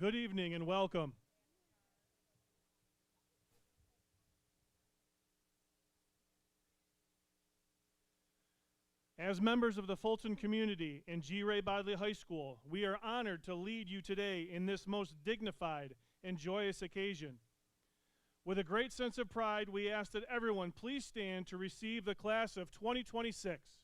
Good evening and welcome. As members of the Fulton community and G. Ray Bodley High School, we are honored to lead you today in this most dignified and joyous occasion. With a great sense of pride, we ask that everyone please stand to receive the class of 2026.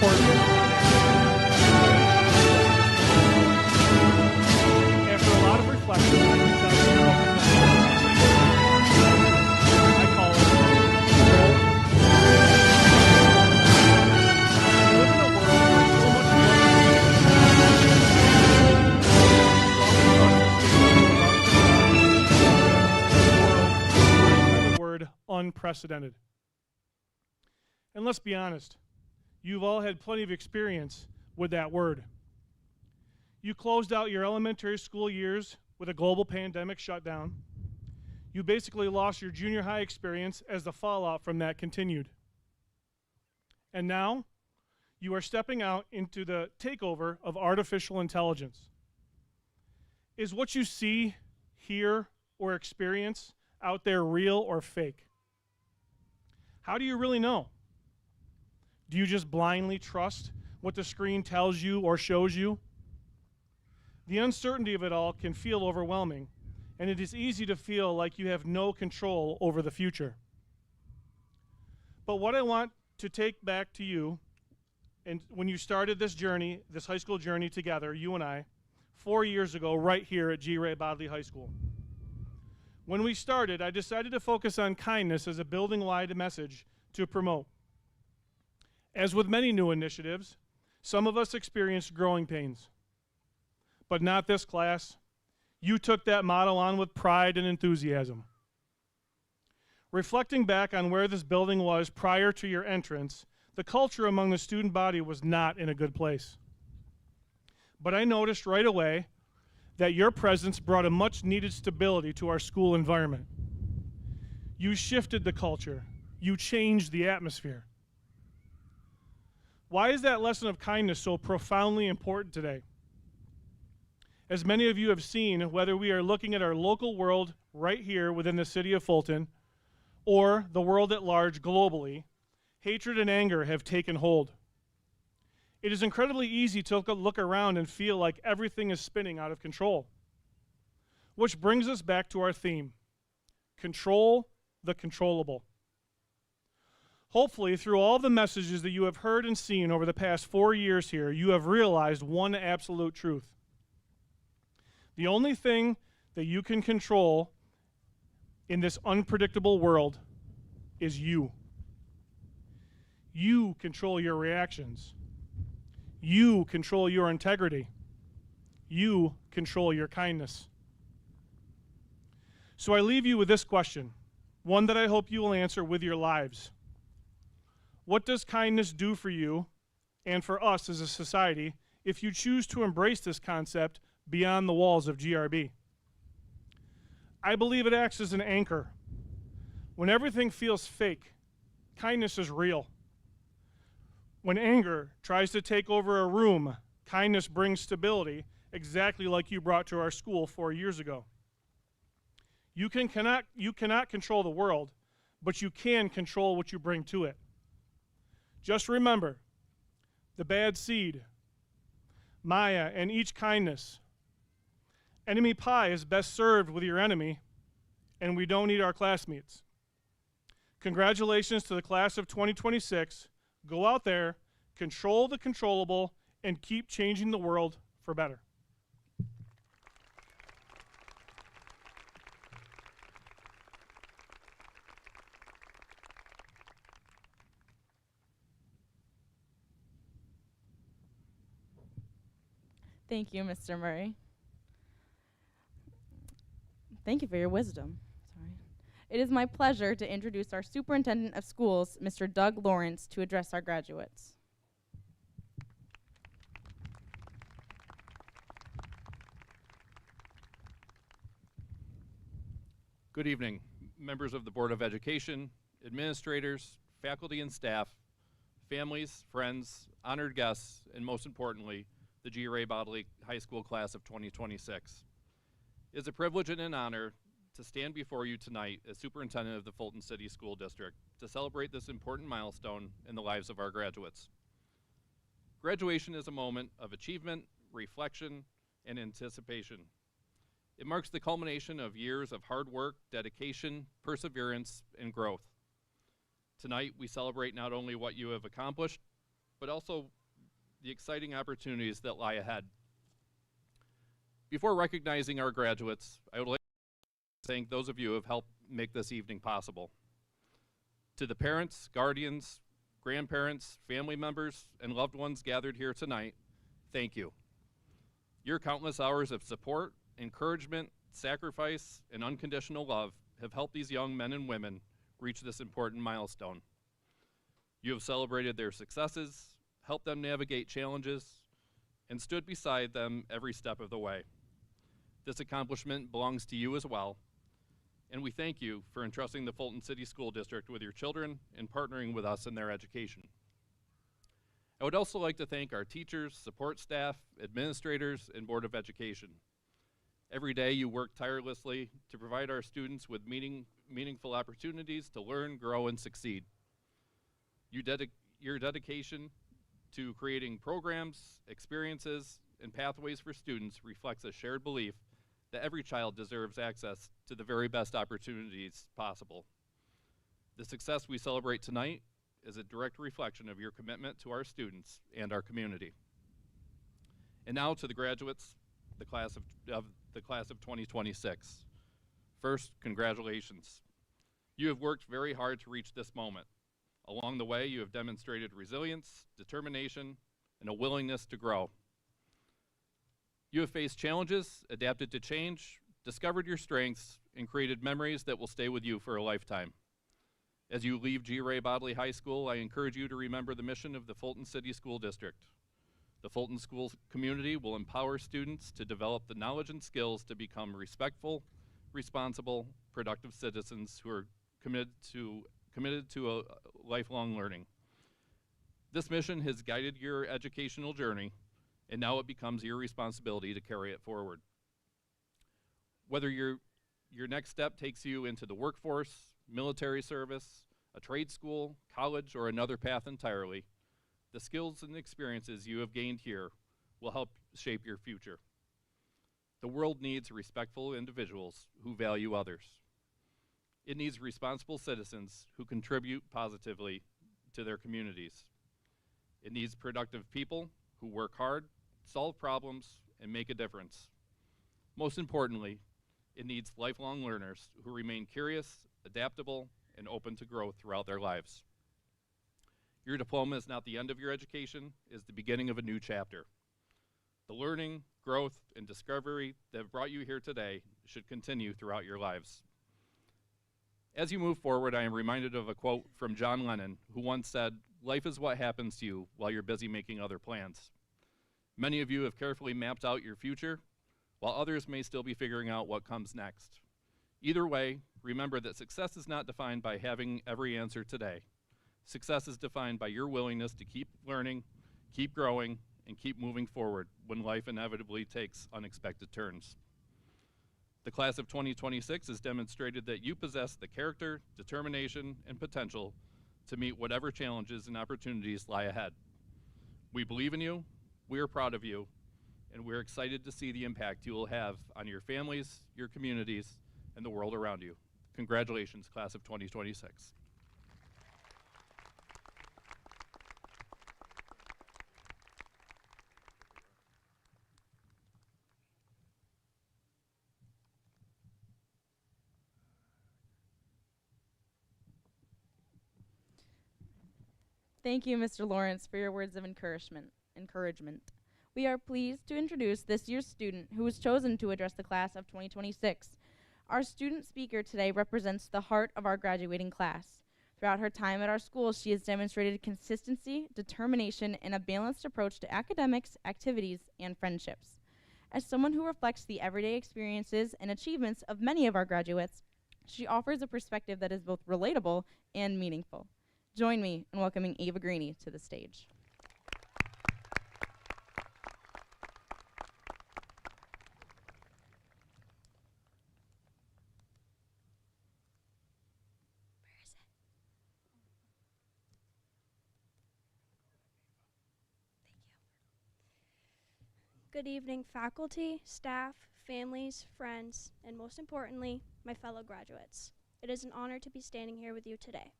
importantly, after a lot of reflection, I decided to focus on I call it control. We live in a world where so much the word unprecedented. And let's be honest, you've all had plenty of experience with that word. You closed out your elementary school years with a global pandemic shutdown. You basically lost your junior high experience as the fallout from that continued. And now, you are stepping out into the takeover of artificial intelligence. Is what you see, hear, or experience out there real or fake? How do you really know? Do you just blindly trust what the screen tells you or shows you? The uncertainty of it all can feel overwhelming, and it is easy to feel like you have no control over the future. But what I want to take back to you, and when you started this journey, this high school journey together, you and I, 4 years ago, right here at G. Ray Bodley High School. When we started, I decided to focus on kindness as a building-wide message to promote. As with many new initiatives, some of us experienced growing pains. But not this class. You took that motto on with pride and enthusiasm. Reflecting back on where this building was prior to your entrance, the culture among the student body was not in a good place. But I noticed right away that your presence brought a much-needed stability to our school environment. You shifted the culture. You changed the atmosphere. Why is that lesson of kindness so profoundly important today? As many of you have seen, whether we are looking at our local world right here within the city of Fulton or the world at large globally, hatred and anger have taken hold. It is incredibly easy to look around and feel like everything is spinning out of control. Which brings us back to our theme, control the controllable. Hopefully, through all the messages that you have heard and seen over the past 4 years here, you have realized one absolute truth. The only thing that you can control in this unpredictable world is you. You control your reactions. You control your integrity. You control your kindness. So I leave you with this question, one that I hope you will answer with your lives. What does kindness do for you and for us as a society if you choose to embrace this concept beyond the walls of GRB? I believe it acts as an anchor. When everything feels fake, kindness is real. When anger tries to take over a room, kindness brings stability, exactly like you brought to our school 4 years ago. You cannot control the world, but you can control what you bring to it. Just remember, the bad seed, Maya, and each kindness. Enemy pie is best served with your enemy, and we don't eat our classmates. Congratulations to the class of 2026. Go out there, control the controllable, and keep changing the world for better. Thank you, Mr. Murray. Thank you for your wisdom. Sorry. It is my pleasure to introduce our Superintendent of Schools, Mr. Doug Lawrence, to address our graduates. Good evening, members of the Board of Education, administrators, faculty and staff, families, friends, honored guests, and most importantly, the G. Ray Bodley High School class of 2026. It is a privilege and an honor to stand before you tonight as Superintendent of the Fulton City School District to celebrate this important milestone in the lives of our graduates. Graduation is a moment of achievement, reflection, and anticipation. It marks the culmination of years of hard work, dedication, perseverance, and growth. Tonight, we celebrate not only what you have accomplished, but also the exciting opportunities that lie ahead. Before recognizing our graduates, I would like to thank those of you who have helped make this evening possible. To the parents, guardians, grandparents, family members, and loved ones gathered here tonight, thank you. Your countless hours of support, encouragement, sacrifice, and unconditional love have helped these young men and women reach this important milestone. You have celebrated their successes, helped them navigate challenges, and stood beside them every step of the way. This accomplishment belongs to you as well, and we thank you for entrusting the Fulton City School District with your children and partnering with us in their education. I would also like to thank our teachers, support staff, administrators, and Board of Education. Every day you work tirelessly to provide our students with meaningful opportunities to learn, grow, and succeed. Your dedication to creating programs, experiences, and pathways for students reflects a shared belief that every child deserves access to the very best opportunities possible. The success we celebrate tonight is a direct reflection of your commitment to our students and our community. And now to the graduates, the class of 2026. First, congratulations. You have worked very hard to reach this moment. Along the way, you have demonstrated resilience, determination, and a willingness to grow. You have faced challenges, adapted to change, discovered your strengths, and created memories that will stay with you for a lifetime. As you leave G. Ray Bodley High School, I encourage you to remember the mission of the Fulton City School District. The Fulton School community will empower students to develop the knowledge and skills to become respectful, responsible, productive citizens who are committed to a lifelong learning. This mission has guided your educational journey, and now it becomes your responsibility to carry it forward. Whether your next step takes you into the workforce, military service, a trade school, college, or another path entirely, the skills and experiences you have gained here will help shape your future. The world needs respectful individuals who value others. It needs responsible citizens who contribute positively to their communities. It needs productive people who work hard, solve problems, and make a difference. Most importantly, it needs lifelong learners who remain curious, adaptable, and open to growth throughout their lives. Your diploma is not the end of your education, it is the beginning of a new chapter. The learning, growth, and discovery that have brought you here today should continue throughout your lives. As you move forward, I am reminded of a quote from John Lennon, who once said, "Life is what happens to you while you're busy making other plans." Many of you have carefully mapped out your future, while others may still be figuring out what comes next. Either way, remember that success is not defined by having every answer today. Success is defined by your willingness to keep learning, keep growing, and keep moving forward when life inevitably takes unexpected turns. The class of 2026 has demonstrated that you possess the character, determination, and potential to meet whatever challenges and opportunities lie ahead. We believe in you, we are proud of you, and we're excited to see the impact you will have on your families, your communities, and the world around you. Congratulations, class of 2026. Thank you, Mr. Lawrence, for your words of encouragement. We are pleased to introduce this year's student who was chosen to address the class of 2026. Our student speaker today represents the heart of our graduating class. Throughout her time at our school, she has demonstrated consistency, determination, and a balanced approach to academics, activities, and friendships. As someone who reflects the everyday experiences and achievements of many of our graduates, she offers a perspective that is both relatable and meaningful. Join me in welcoming Ava Greeny to the stage. Good evening, faculty, staff, families, friends, and most importantly, my fellow graduates. It is an honor to be standing here with you today.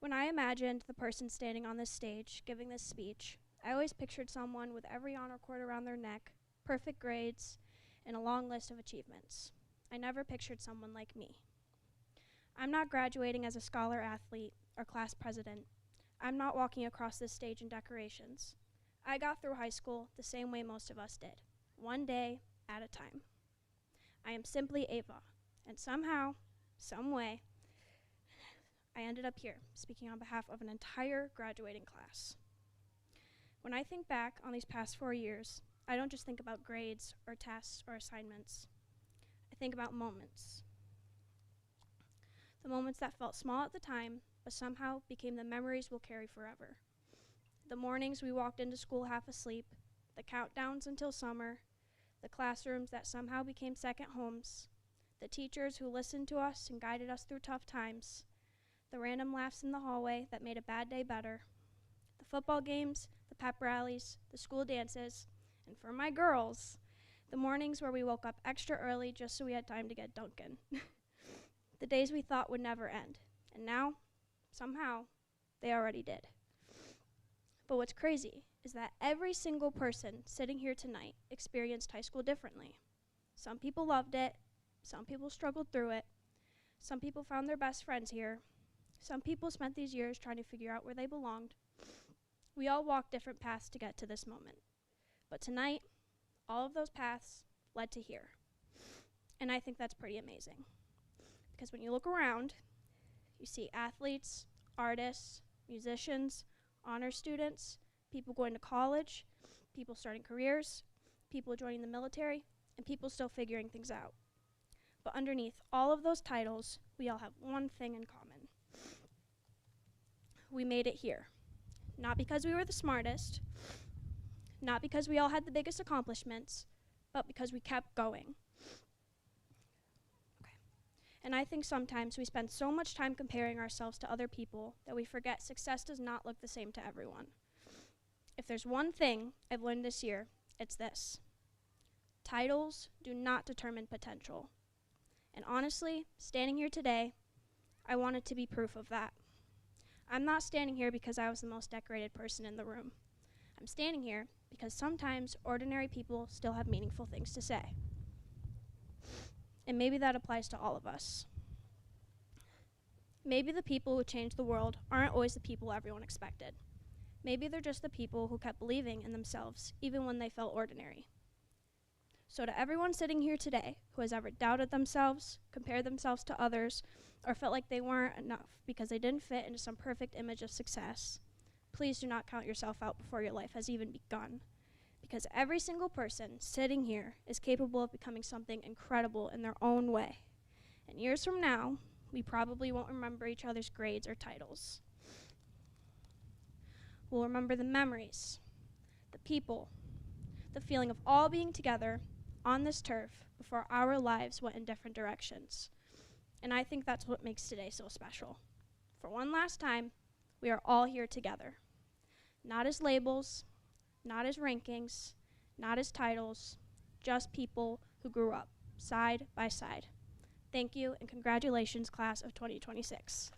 When I imagined the person standing on this stage giving this speech, I always pictured someone with every honor cord around their neck, perfect grades, and a long list of achievements. I never pictured someone like me. I'm not graduating as a scholar athlete or class president. I'm not walking across this stage in decorations. I got through high school the same way most of us did, one day at a time. I am simply Ava, and somehow, some way, I ended up here, speaking on behalf of an entire graduating class. When I think back on these past 4 years, I don't just think about grades or tests or assignments. I think about moments. The moments that felt small at the time, but somehow became the memories we'll carry forever. The mornings we walked into school half asleep, the countdowns until summer, the classrooms that somehow became second homes, the teachers who listened to us and guided us through tough times, the random laughs in the hallway that made a bad day better, the football games, the pep rallies, the school dances, and for my girls, the mornings where we woke up extra early just so we had time to get Dunkin'. The days we thought would never end, and now, somehow, they already did. But what's crazy is that every single person sitting here tonight experienced high school differently. Some people loved it, some people struggled through it, some people found their best friends here, some people spent these years trying to figure out where they belonged. We all walked different paths to get to this moment. But tonight, all of those paths led to here. And I think that's pretty amazing. Because when you look around, you see athletes, artists, musicians, honor students, people going to college, people starting careers, people joining the military, and people still figuring things out. But underneath all of those titles, we all have one thing in common. We made it here. Not because we were the smartest, not because we all had the biggest accomplishments, but because we kept going. And I think sometimes we spend so much time comparing ourselves to other people that we forget success does not look the same to everyone. If there's one thing I've learned this year, it's this. Titles do not determine potential. And honestly, standing here today, I wanted to be proof of that. I'm not standing here because I was the most decorated person in the room. I'm standing here because sometimes ordinary people still have meaningful things to say. And maybe that applies to all of us. Maybe the people who change the world aren't always the people everyone expected. Maybe they're just the people who kept believing in themselves even when they felt ordinary. So to everyone sitting here today who has ever doubted themselves, compared themselves to others, or felt like they weren't enough because they didn't fit into some perfect image of success, please do not count yourself out before your life has even begun. Because every single person sitting here is capable of becoming something incredible in their own way. And years from now, we probably won't remember each other's grades or titles. We'll remember the memories, the people, the feeling of all being together on this turf before our lives went in different directions. And I think that's what makes today so special. For one last time, we are all here together. Not as labels, not as rankings, not as titles, just people who grew up side by side. Thank you and congratulations, class of 2026.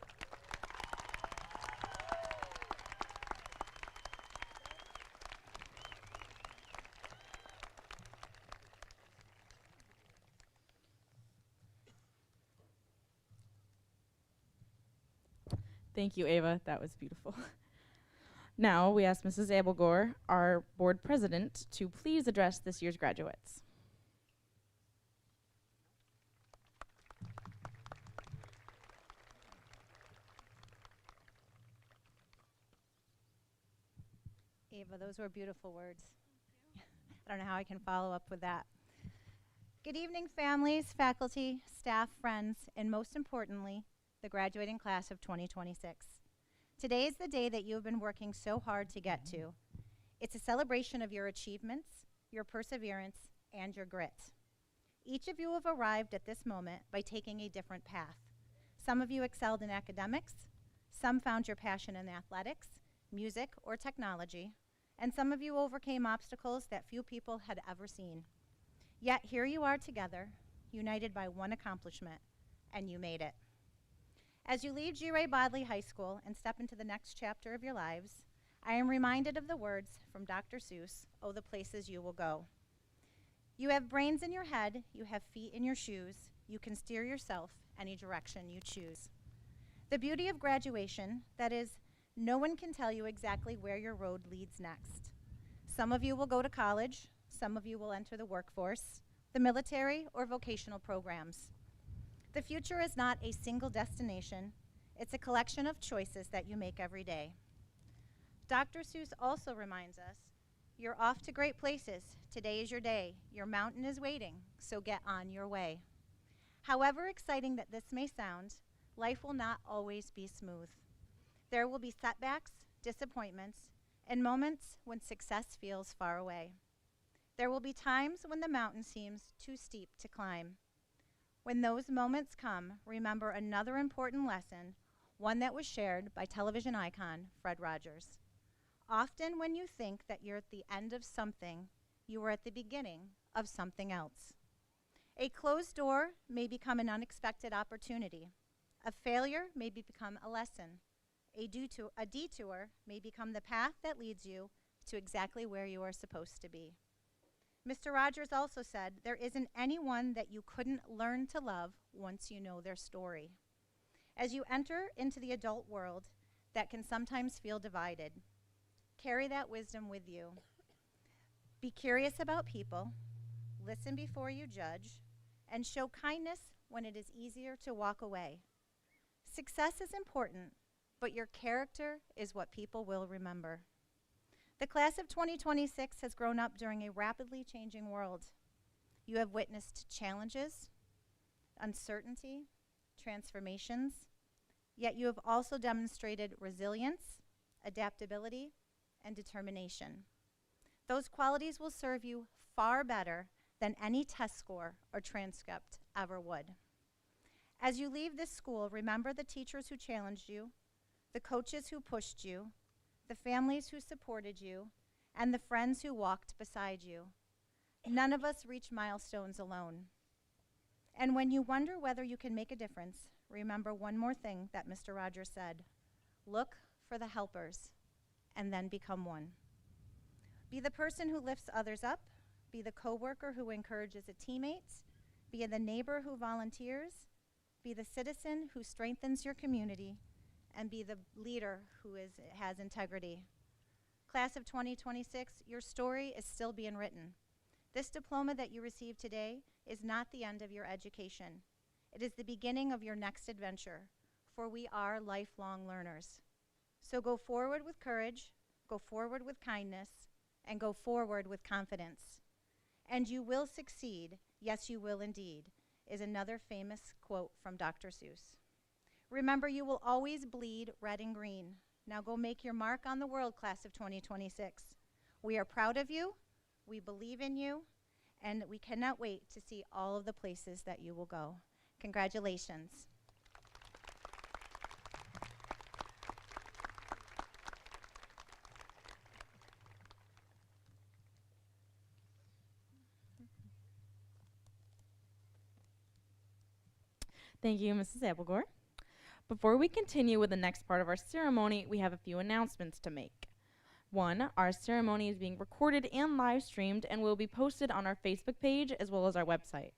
Thank you, Ava. That was beautiful. Now we ask Mrs. Abelgore, our board president, to please address this year's graduates. Ava, those were beautiful words. I don't know how I can follow up with that. Good evening, families, faculty, staff, friends, and most importantly, the graduating class of 2026. Today is the day that you have been working so hard to get to. It's a celebration of your achievements, your perseverance, and your grit. Each of you have arrived at this moment by taking a different path. Some of you excelled in academics, some found your passion in athletics, music, or technology, and some of you overcame obstacles that few people had ever seen. Yet here you are together, united by one accomplishment, and you made it. As you leave G. Ray Bodley High School and step into the next chapter of your lives, I am reminded of the words from Dr. Seuss, "Oh, the places you will go." You have brains in your head, you have feet in your shoes, you can steer yourself any direction you choose. The beauty of graduation, that is, no one can tell you exactly where your road leads next. Some of you will go to college, some of you will enter the workforce, the military, or vocational programs. The future is not a single destination, it's a collection of choices that you make every day. Dr. Seuss also reminds us, you're off to great places. Today is your day. Your mountain is waiting, so get on your way. However exciting that this may sound, life will not always be smooth. There will be setbacks, disappointments, and moments when success feels far away. There will be times when the mountain seems too steep to climb. When those moments come, remember another important lesson, one that was shared by television icon Fred Rogers. Often when you think that you're at the end of something, you are at the beginning of something else. A closed door may become an unexpected opportunity. A failure may become a lesson. A detour may become the path that leads you to exactly where you are supposed to be. Mr. Rogers also said, there isn't anyone that you couldn't learn to love once you know their story. As you enter into the adult world that can sometimes feel divided, carry that wisdom with you. Be curious about people, listen before you judge, and show kindness when it is easier to walk away. Success is important, but your character is what people will remember. The class of 2026 has grown up during a rapidly changing world. You have witnessed challenges, uncertainty, transformations, yet you have also demonstrated resilience, adaptability, and determination. Those qualities will serve you far better than any test score or transcript ever would. As you leave this school, remember the teachers who challenged you, the coaches who pushed you, the families who supported you, and the friends who walked beside you. None of us reach milestones alone. And when you wonder whether you can make a difference, remember one more thing that Mr. Rogers said. Look for the helpers, and then become one. Be the person who lifts others up, be the coworker who encourages a teammate, be the neighbor who volunteers, be the citizen who strengthens your community, and be the leader who has integrity. Class of 2026, your story is still being written. This diploma that you receive today is not the end of your education. It is the beginning of your next adventure, for we are lifelong learners. So go forward with courage, go forward with kindness, and go forward with confidence. And you will succeed, yes you will indeed, is another famous quote from Dr. Seuss. Remember, you will always bleed red and green. Now go make your mark on the world, class of 2026. We are proud of you, we believe in you, and we cannot wait to see all of the places that you will go. Congratulations. Thank you, Mrs. Applegore. Before we continue with the next part of our ceremony, we have a few announcements to make. One, our ceremony is being recorded and live streamed and will be posted on our Facebook page as well as our website.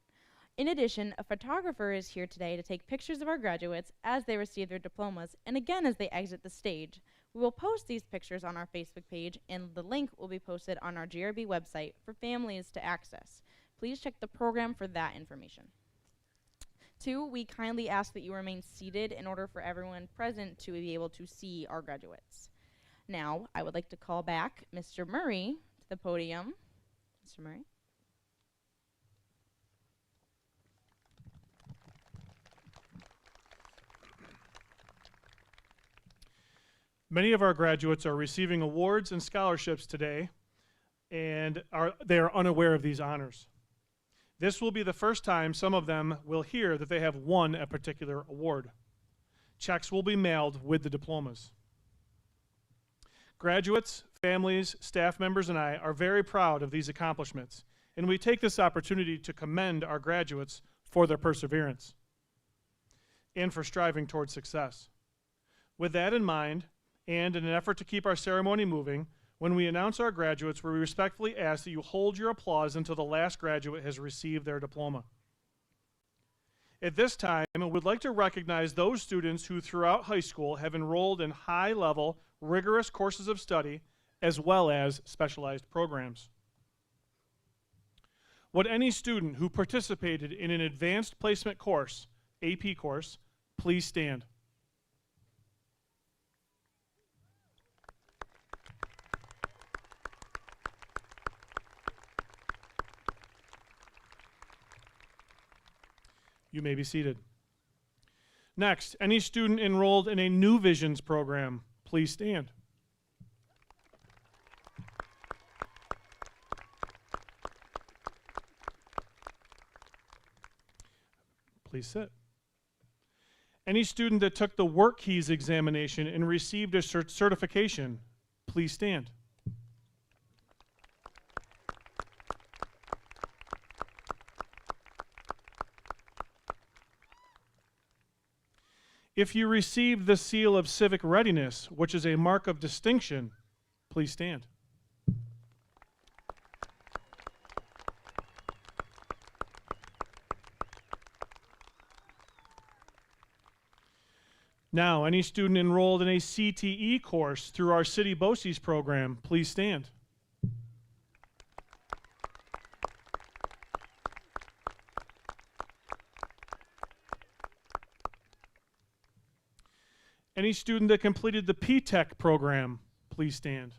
In addition, a photographer is here today to take pictures of our graduates as they receive their diplomas and again as they exit the stage. We will post these pictures on our Facebook page and the link will be posted on our GRB website for families to access. Please check the program for that information. Two, we kindly ask that you remain seated in order for everyone present to be able to see our graduates. Now, I would like to call back Mr. Murray to the podium. Mr. Murray. Many of our graduates are receiving awards and scholarships today, and they are unaware of these honors. This will be the first time some of them will hear that they have won a particular award. Checks will be mailed with the diplomas. Graduates, families, staff members, and I are very proud of these accomplishments, and we take this opportunity to commend our graduates for their perseverance. and for striving towards success. With that in mind, and in an effort to keep our ceremony moving, when we announce our graduates, we respectfully ask that you hold your applause until the last graduate has received their diploma. At this time, we would like to recognize those students who throughout high school have enrolled in high-level, rigorous courses of study, as well as specialized programs. Would any student who participated in an advanced placement course, AP course, please stand? You may be seated. Next, any student enrolled in a New Visions program, please stand. Please sit. Any student that took the Work Keys examination and received a certification, please stand. If you received the Seal of Civic Readiness, which is a mark of distinction, please stand. Now, any student enrolled in a CTE course through our City BOCES program, please stand. Any student that completed the P-TECH program, please stand.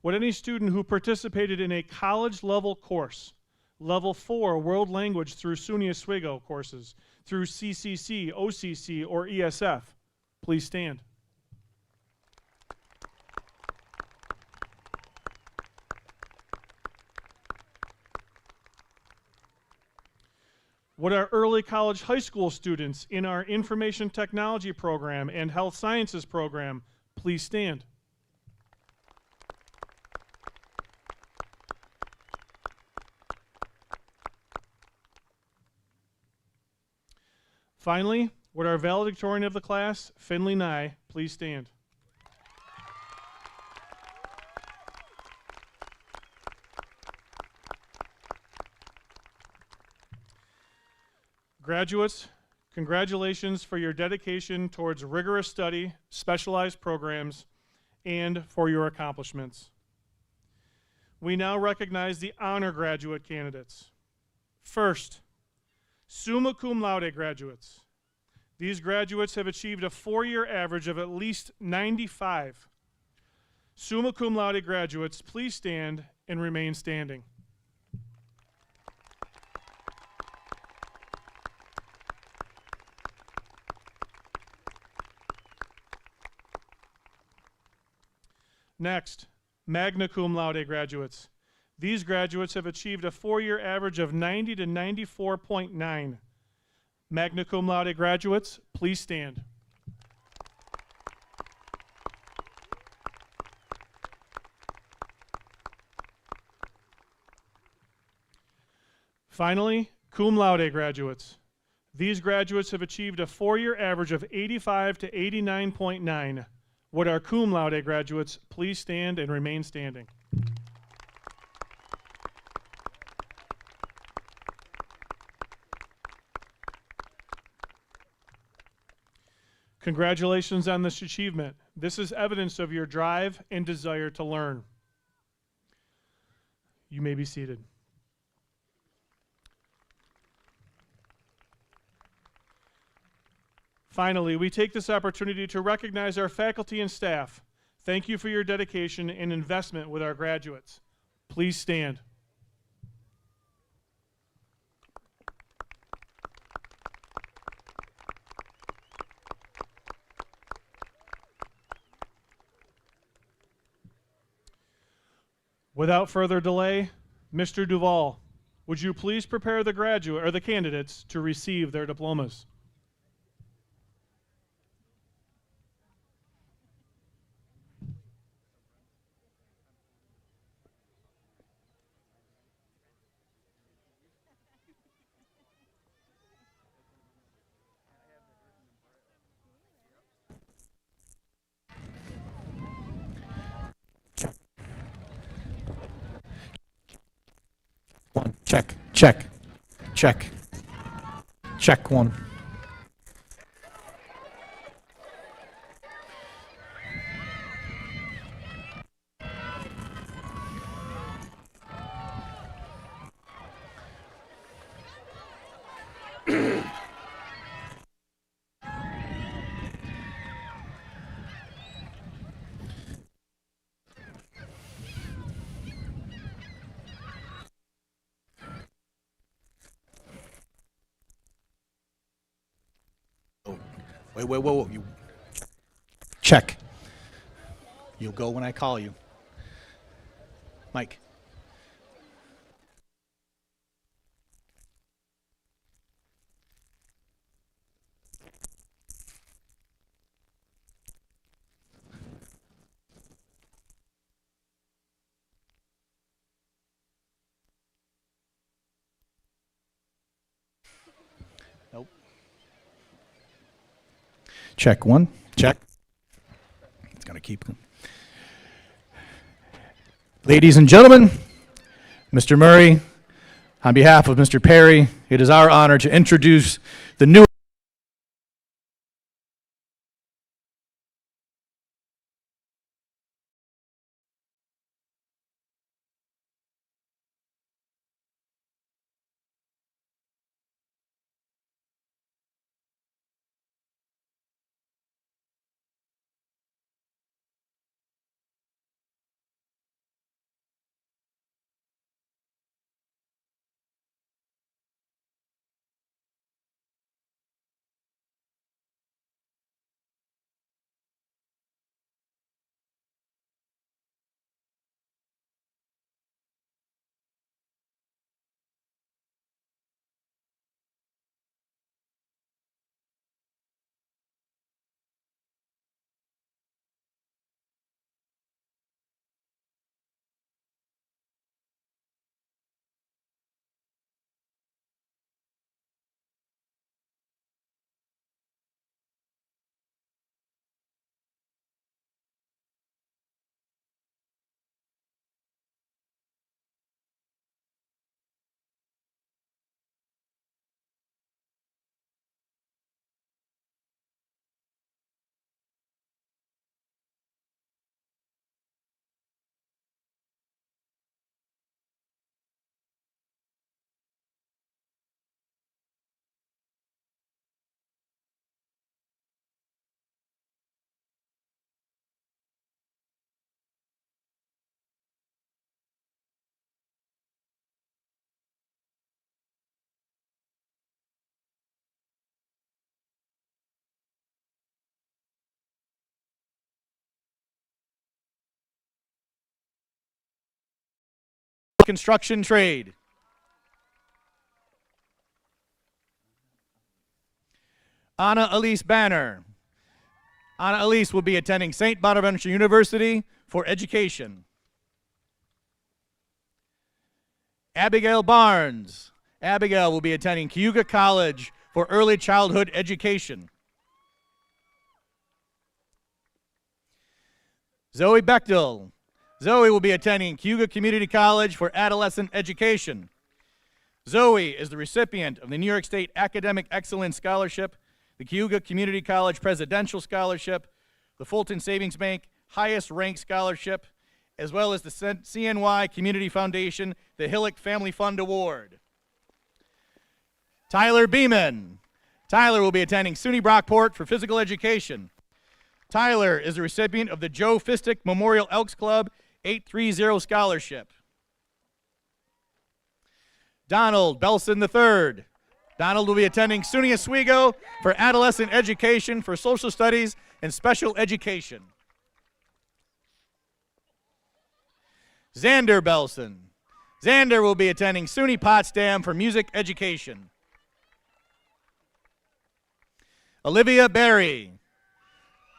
Would any student who participated in a college-level course, Level 4 World Language through SUNY Oswego courses, through CCC, OCC, or ESF, please stand. Would our early college high school students in our Information Technology program and Health Sciences program please stand? Finally, would our valedictorian of the class, Finley Nye, please stand? Graduates, congratulations for your dedication towards rigorous study, specialized programs, and for your accomplishments. We now recognize the honor graduate candidates. First, summa cum laude graduates. These graduates have achieved a 4-year average of at least 95. Summa cum laude graduates, please stand and remain standing. Next, magna cum laude graduates. These graduates have achieved a 4-year average of 90 to 94.9. Magna cum laude graduates, please stand. Finally, cum laude graduates. These graduates have achieved a 4-year average of 85 to 89.9. Would our cum laude graduates please stand and remain standing? Congratulations on this achievement. This is evidence of your drive and desire to learn. You may be seated. Finally, we take this opportunity to recognize our faculty and staff. Thank you for your dedication and investment with our graduates. Please stand. Without further delay, Mr. Duval, would you please prepare the graduate or the candidates to receive their diplomas? Check, check, check. Check one. Whoa. You check. You'll go when I call you. Mike. Nope. Check one. Check. It's going to keep them. Ladies and gentlemen, Mr. Murray, on behalf of Mr. Perry, it is our honor to introduce the new construction trade. Anna Elise Banner. Anna Elise will be attending St. Bonaventure University for education. Abigail Barnes. Abigail will be attending Cayuga College for early childhood education. Zoe Bechtel. Zoe will be attending Cayuga Community College for adolescent education. Zoe is the recipient of the New York State Academic Excellence Scholarship, the Cayuga Community College Presidential Scholarship, the Fulton Savings Bank Highest Ranked Scholarship, as well as the CNY Community Foundation, the Hillock Family Fund Award. Tyler Beeman. Tyler will be attending SUNY Brockport for physical education. Tyler is the recipient of the Joe Fistick Memorial Elks Club 830 Scholarship. Donald Belson III. Donald will be attending SUNY Oswego for adolescent education for social studies and special education. Xander Belson. Xander will be attending SUNY Potsdam for music education. Olivia Berry.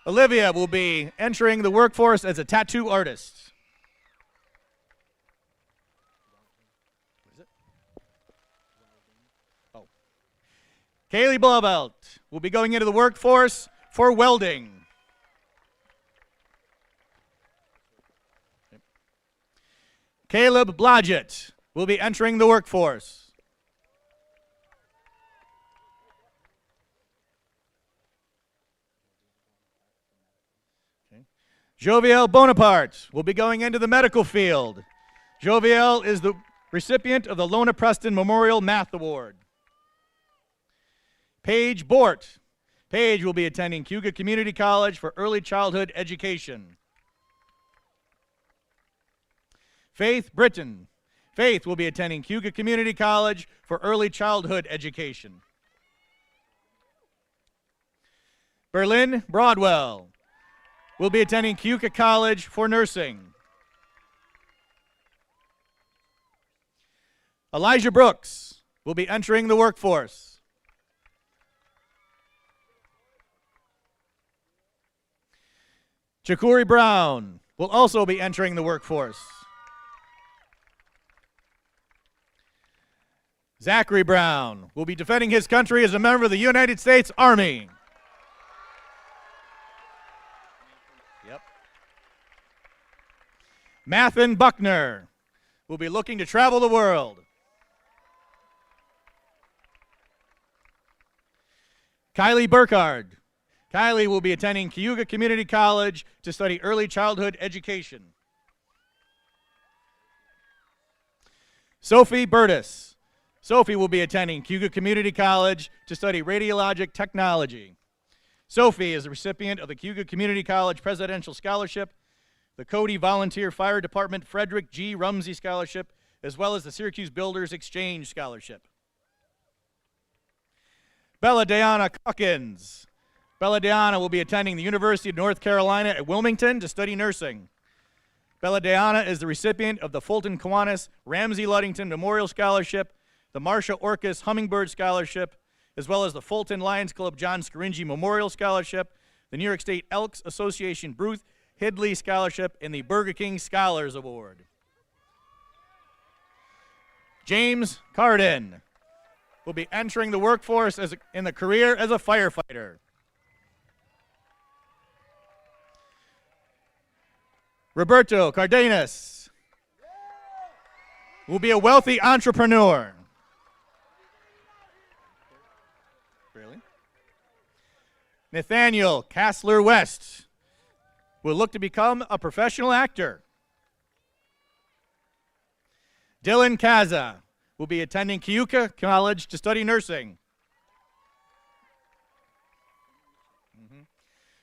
Olivia will be entering the workforce as a tattoo artist. Kaylee Blauvelt will be going into the workforce for welding. Caleb Blodgett. will be entering the workforce. Joviel Bonaparte will be going into the medical field. Joviel is the recipient of the Lona Preston Memorial Math Award. Paige Bort. Paige will be attending Cayuga Community College for Early Childhood Education. Faith Britton. Faith will be attending Cayuga Community College for Early Childhood Education. Berlin Broadwell will be attending Cayuga College for nursing. Elijah Brooks will be entering the workforce. Chakuri Brown will also be entering the workforce. Zachary Brown will be defending his country as a member of the United States Army. Yep. Mathen Buckner will be looking to travel the world. Kylie Burkhardt. Kylie will be attending Cayuga Community College to study early childhood education. Sophie Burtis. Sophie will be attending Cayuga Community College to study radiologic technology. Sophie is the recipient of the Cayuga Community College Presidential Scholarship, the Cody Volunteer Fire Department Frederick G. Rumsey Scholarship, as well as the Syracuse Builders Exchange Scholarship. Bella Diana Calkins. Bella Diana will be attending the University of North Carolina at Wilmington to study nursing. Bella Diana is the recipient of the Fulton Kiwanis Ramsey Ludington Memorial Scholarship, the Marcia Orcas Hummingbird Scholarship, as well as the Fulton Lions Club John Scaringi Memorial Scholarship, the New York State Elks Association Bruce Hidley Scholarship, and the Burger King Scholars Award. James Carden will be entering the workforce in the career as a firefighter. Roberto Cardenas will be a wealthy entrepreneur. Really? Nathaniel Kassler West will look to become a professional actor. Dylan Kaza will be attending Cayuga College to study nursing.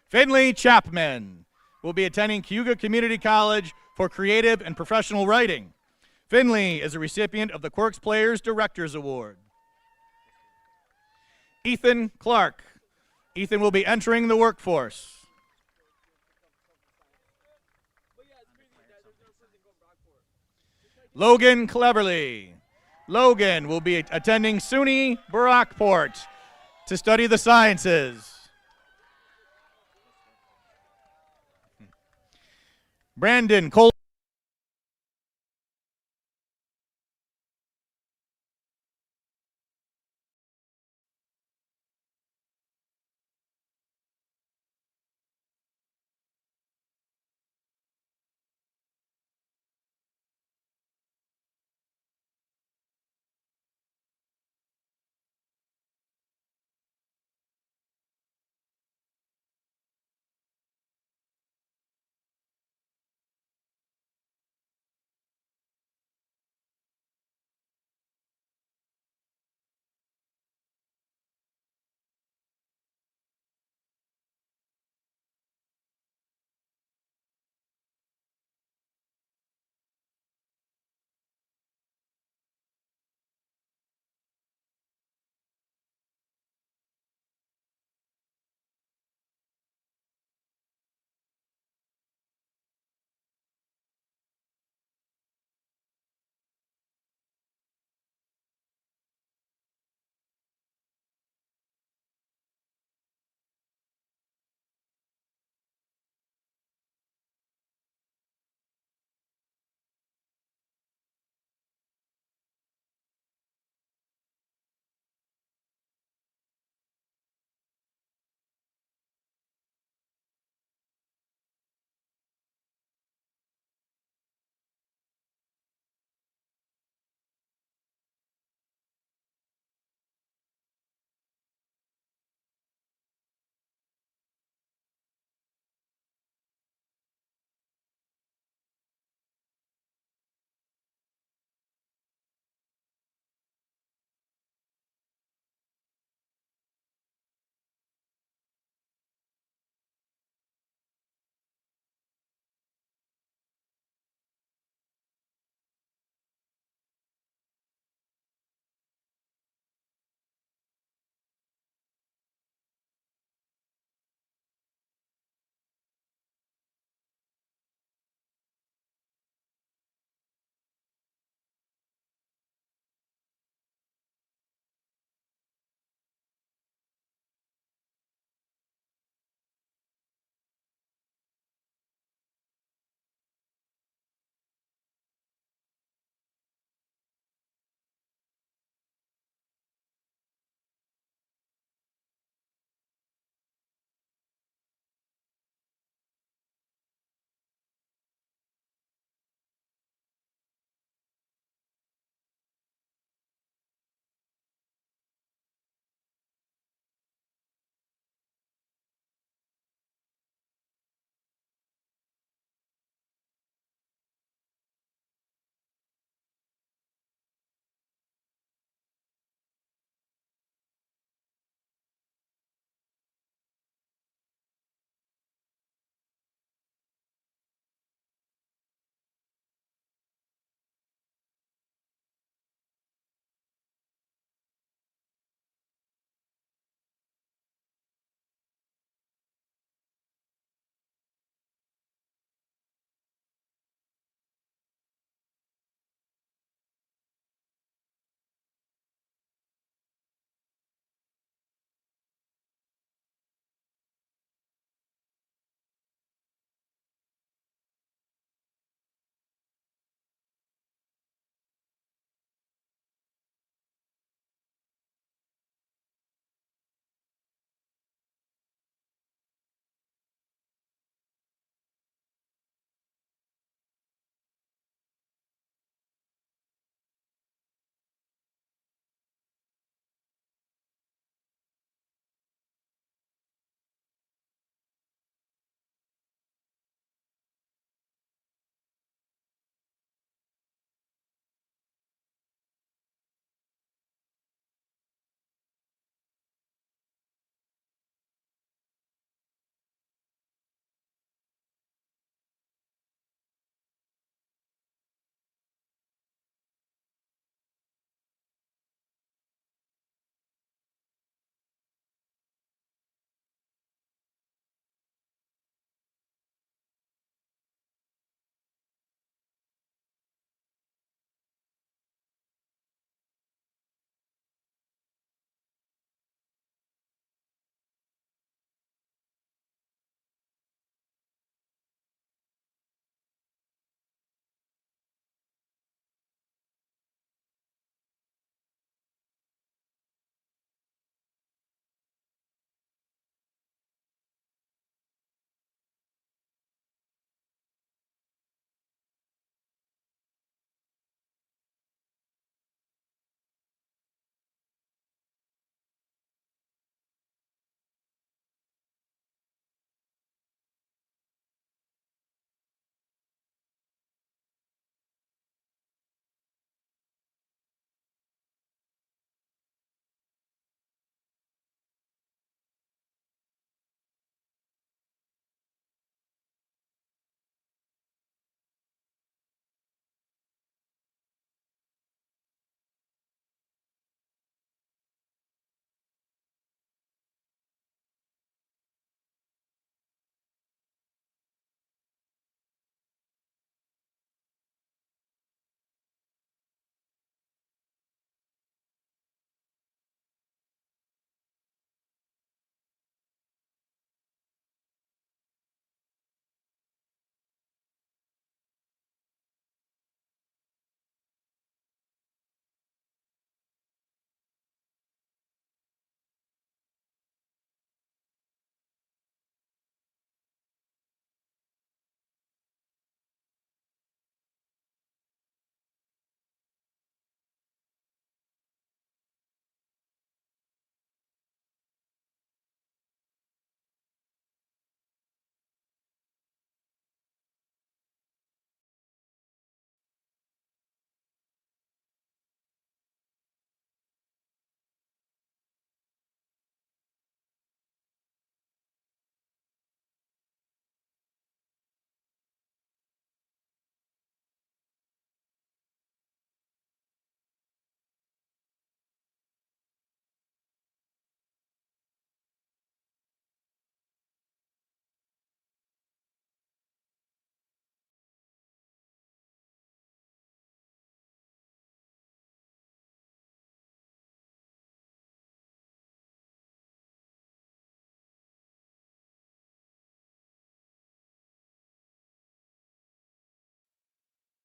Finley Chapman will be attending Cayuga Community College for creative and professional writing. Finley is a recipient of the Quirks Players Directors Award. Ethan Clark. Ethan will be entering the workforce. Logan Cleverly. Logan will be attending SUNY Brockport to study the sciences. Brandon Cole.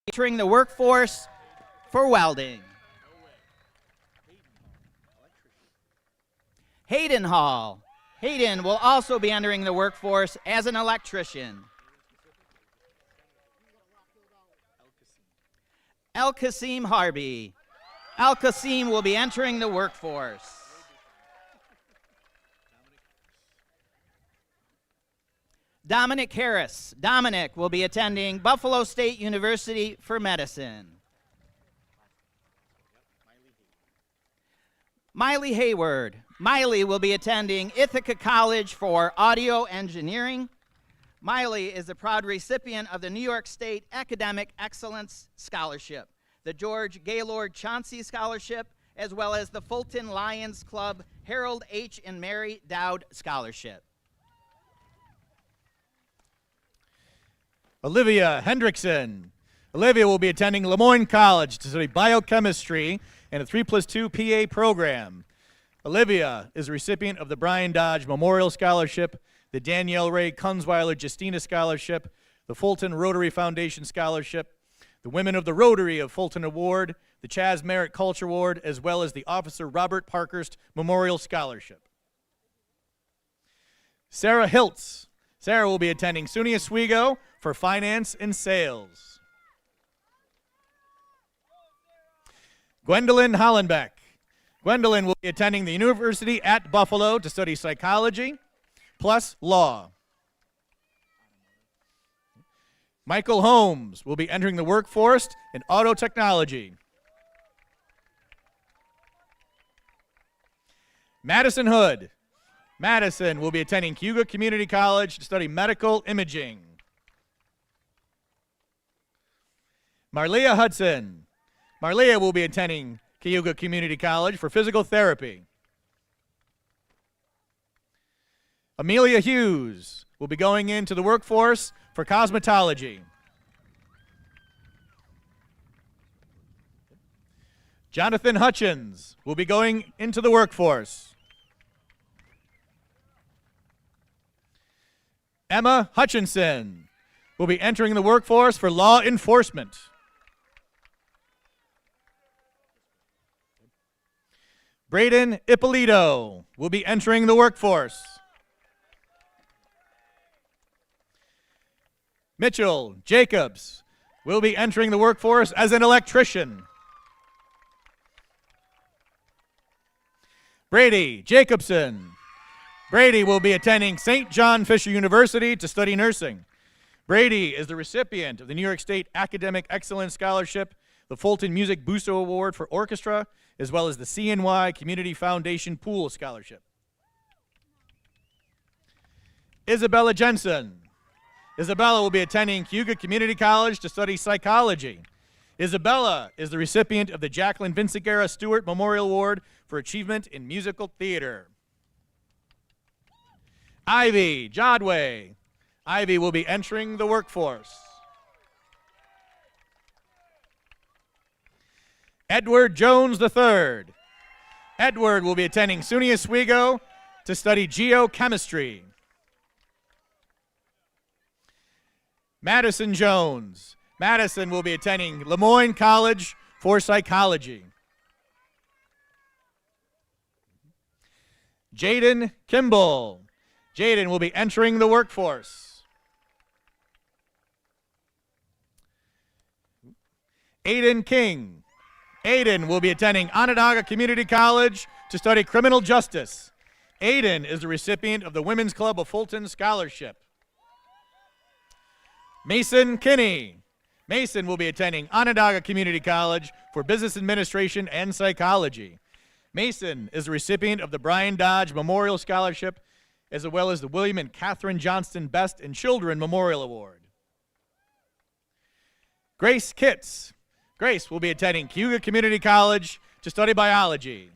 entering the workforce for welding. Hayden Hall. Hayden will also be entering the workforce as an electrician. El Qasim Harby. El Qasim will be entering the workforce. Dominic Harris. Dominic will be attending Buffalo State University for medicine. Miley Hayward. Miley will be attending Ithaca College for audio engineering. Miley is a proud recipient of the New York State Academic Excellence Scholarship, the George Gaylord Chauncey Scholarship, as well as the Fulton Lions Club Harold H. and Mary Dowd Scholarship. Olivia Hendrickson. Olivia will be attending Lemoyne College to study biochemistry and a 3+2 PA program. Olivia is a recipient of the Brian Dodge Memorial Scholarship, the Danielle Ray Kunzweiler Justina Scholarship, the Fulton Rotary Foundation Scholarship, the Women of the Rotary of Fulton Award, the Chaz Merritt Culture Award, as well as the Officer Robert Parkhurst Memorial Scholarship. Sarah Hiltz. Sarah will be attending SUNY Oswego for finance and sales. Gwendolyn Hollenbeck. Gwendolyn will be attending the University at Buffalo to study psychology plus law. Michael Holmes will be entering the workforce in auto technology. Madison Hood. Madison will be attending Cayuga Community College to study medical imaging. Marlia Hudson. Marlia will be attending Cayuga Community College for physical therapy. Amelia Hughes will be going into the workforce for cosmetology. Jonathan Hutchins will be going into the workforce. Emma Hutchinson will be entering the workforce for law enforcement. Braden Ippolito will be entering the workforce. Mitchell Jacobs will be entering the workforce as an electrician. Brady Jacobson. Brady will be attending St. John Fisher University to study nursing. Brady is the recipient of the New York State Academic Excellence Scholarship, the Fulton Music Busto Award for Orchestra, as well as the CNY Community Foundation Pool Scholarship. Isabella Jensen. Isabella will be attending Cayuga Community College to study psychology. Isabella is the recipient of the Jacqueline Vinciguerra Stewart Memorial Award for Achievement in Musical Theater. Ivy Jodway. Ivy will be entering the workforce. Edward Jones III. Edward will be attending SUNY Oswego to study geochemistry. Madison Jones. Madison will be attending Lemoyne College for psychology. Jaden Kimball. Jaden will be entering the workforce. Aiden King. Aiden will be attending Onondaga Community College to study criminal justice. Aiden is the recipient of the Women's Club of Fulton Scholarship. Mason Kinney. Mason will be attending Onondaga Community College for business administration and psychology. Mason is the recipient of the Brian Dodge Memorial Scholarship, as well as the William and Catherine Johnston Best in Children Memorial Award. Grace Kitts. Grace will be attending Cayuga Community College to study biology.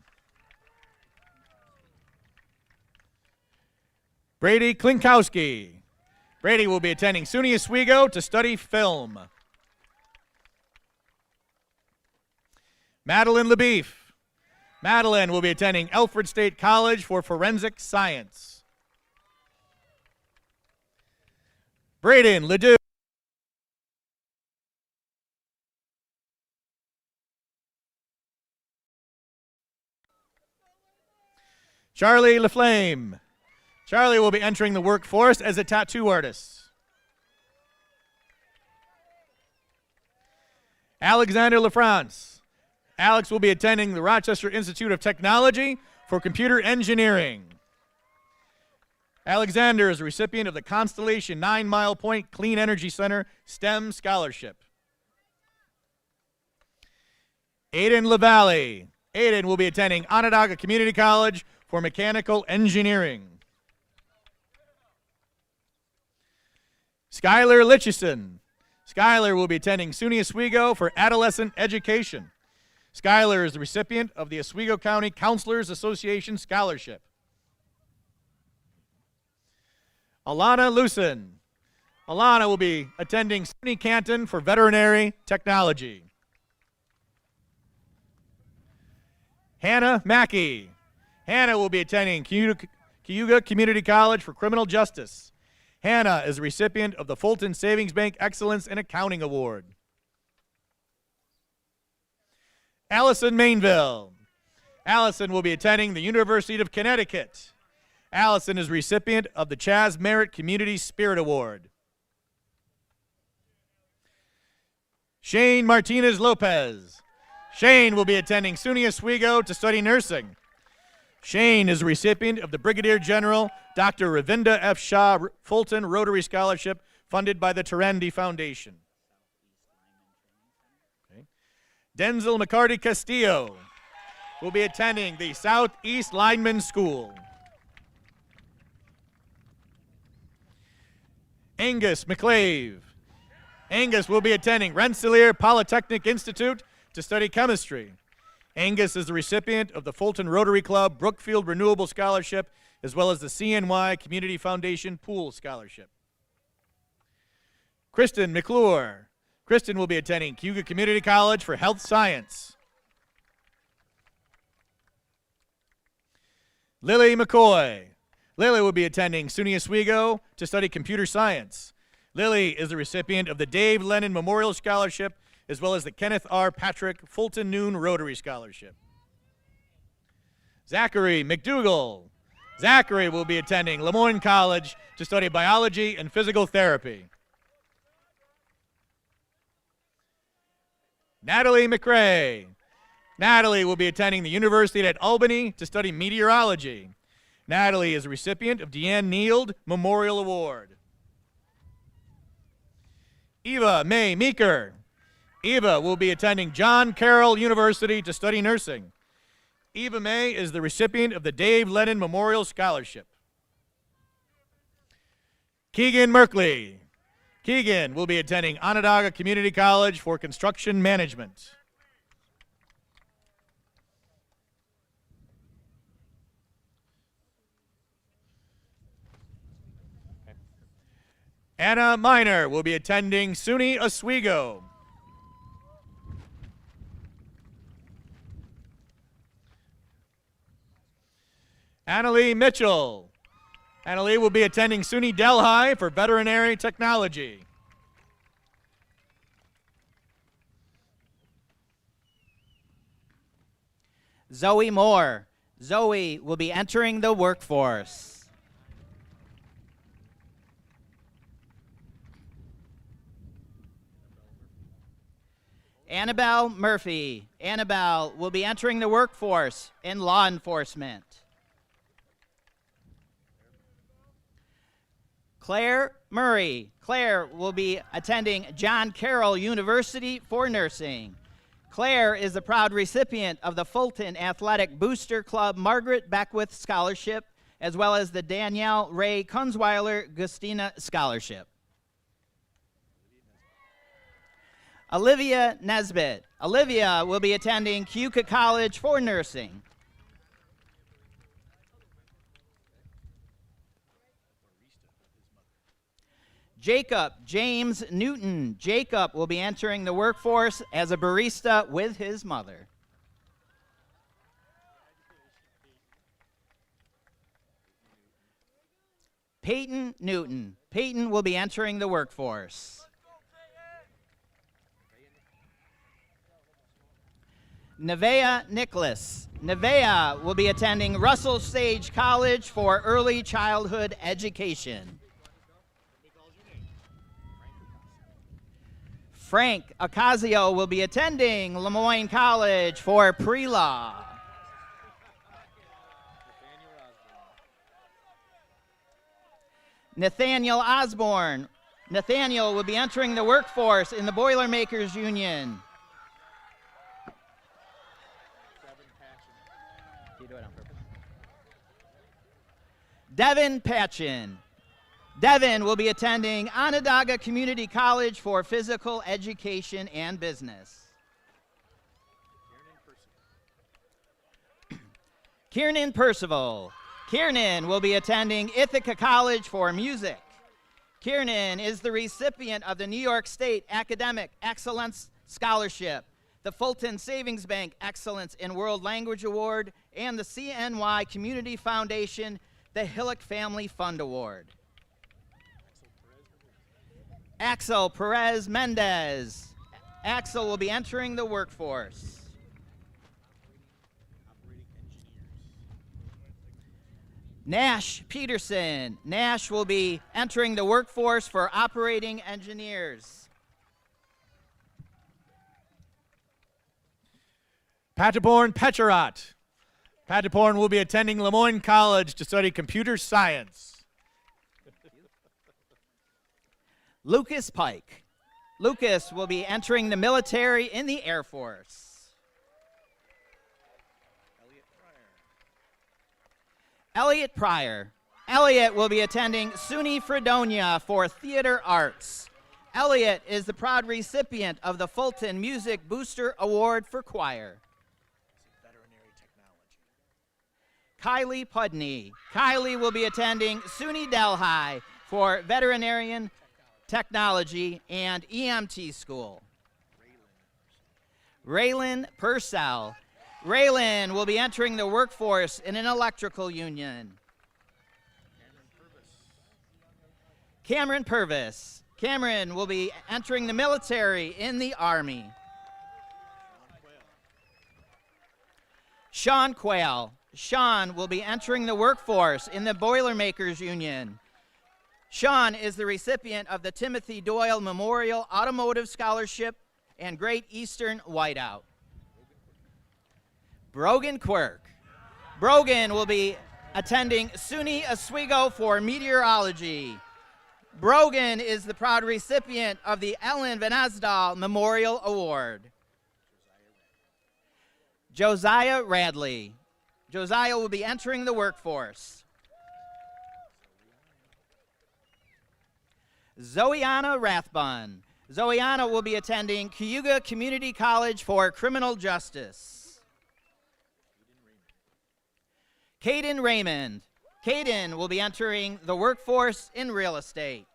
Brady Klinkowski. Brady will be attending SUNY Oswego to study film. Madeline LeBeef. Madeline will be attending Alfred State College for forensic science. Braden Ledoux. Charlie LaFlame. Charlie will be entering the workforce as a tattoo artist. Alexander LaFrance. Alex will be attending the Rochester Institute of Technology for Computer Engineering. Alexander is a recipient of the Constellation 9 Mile Point Clean Energy Center STEM Scholarship. Aiden LaValle. Aiden will be attending Onondaga Community College for Mechanical Engineering. Skylar Litchison. Skylar will be attending SUNY Oswego for Adolescent Education. Skylar is the recipient of the Oswego County Counselors Association Scholarship. Alana Lucen. Alana will be attending SUNY Canton for Veterinary Technology. Hannah Mackey. Hannah will be attending Cayuga Community College for Criminal Justice. Hannah is a recipient of the Fulton Savings Bank Excellence in Accounting Award. Allison Mainville. Allison will be attending the University of Connecticut. Allison is recipient of the Chaz Merritt Community Spirit Award. Shane Martinez Lopez. Shane will be attending SUNY Oswego to study nursing. Shane is a recipient of the Brigadier General Dr. Ravinda F. Shah Fulton Rotary Scholarship funded by the Terendi Foundation. Okay. Denzel McCarty Castillo will be attending the Southeast Lineman School. Angus McClave. Angus will be attending Rensselaer Polytechnic Institute to study chemistry. Angus is the recipient of the Fulton Rotary Club Brookfield Renewable Scholarship, as well as the CNY Community Foundation Pool Scholarship. Kristen McClure. Kristen will be attending Cayuga Community College for Health Science. Lily McCoy. Lily will be attending SUNY Oswego to study computer science. Lily is the recipient of the Dave Lennon Memorial Scholarship, as well as the Kenneth R. Patrick Fulton Noon Rotary Scholarship. Zachary McDougall. Zachary will be attending Lemoyne College to study biology and physical therapy. Natalie McRae. Natalie will be attending the University at Albany to study meteorology. Natalie is a recipient of Deanne Neild Memorial Award. Eva May Meeker. Eva will be attending John Carroll University to study nursing. Eva May is the recipient of the Dave Lennon Memorial Scholarship. Keegan Merkley. Keegan will be attending Onondaga Community College for Construction Management. Anna Miner will be attending SUNY Oswego. Annalie Mitchell. Annalie will be attending SUNY Delhi for Veterinary Technology. Zoe Moore. Zoe will be entering the workforce. Annabelle Murphy. Annabelle will be entering the workforce in law enforcement. Claire Murray. Claire will be attending John Carroll University for nursing. Claire is the proud recipient of the Fulton Athletic Booster Club Margaret Beckwith Scholarship, as well as the Danielle Ray Kunzweiler Gustina Scholarship. Olivia Nesbitt. Olivia will be attending Cayuga College for nursing. Jacob James Newton. Jacob will be entering the workforce as a barista with his mother. Peyton Newton. Peyton will be entering the workforce. Nevaeh Nicholas. Nevaeh will be attending Russell Sage College for early childhood education. Frank Ocasio will be attending Lemoyne College for pre-law. Nathaniel Osborne. Nathaniel will be entering the workforce in the Boilermakers Union. You do it on purpose. Devin Patchen. Devin will be attending Onondaga Community College for physical education and business. Kiernan Percival. Kiernan will be attending Ithaca College for music. Kiernan is the recipient of the New York State Academic Excellence Scholarship, the Fulton Savings Bank Excellence in World Language Award, and the CNY Community Foundation, the Hillock Family Fund Award. Axel Perez Mendez. Axel will be entering the workforce. Nash Peterson. Nash will be entering the workforce for operating engineers. Pataporn Pecharat. Pataporn will be attending Lemoyne College to study computer science. Lucas Pike. Lucas will be entering the military in the Air Force. Elliot Pryor. Elliot will be attending SUNY Fredonia for theater arts. Elliot is the proud recipient of the Fulton Music Booster Award for choir. Kylie Pudney. Kylie will be attending SUNY Delhi for veterinarian technology and EMT school. Raylan Purcell. Raylan will be entering the workforce in an electrical union. Cameron Purvis. Cameron will be entering the military in the Army. Sean Quayle. Sean will be entering the workforce in the Boilermakers Union. Sean is the recipient of the Timothy Doyle Memorial Automotive Scholarship and Great Eastern Whiteout. Brogan Quirk. Brogan will be attending SUNY Oswego for meteorology. Brogan is the proud recipient of the Ellen Van Asdal Memorial Award. Josiah Radley. Josiah will be entering the workforce. Zoiana Rathbun. Zoiana will be attending Cayuga Community College for criminal justice. Caden Raymond. Caden will be entering the workforce in real estate.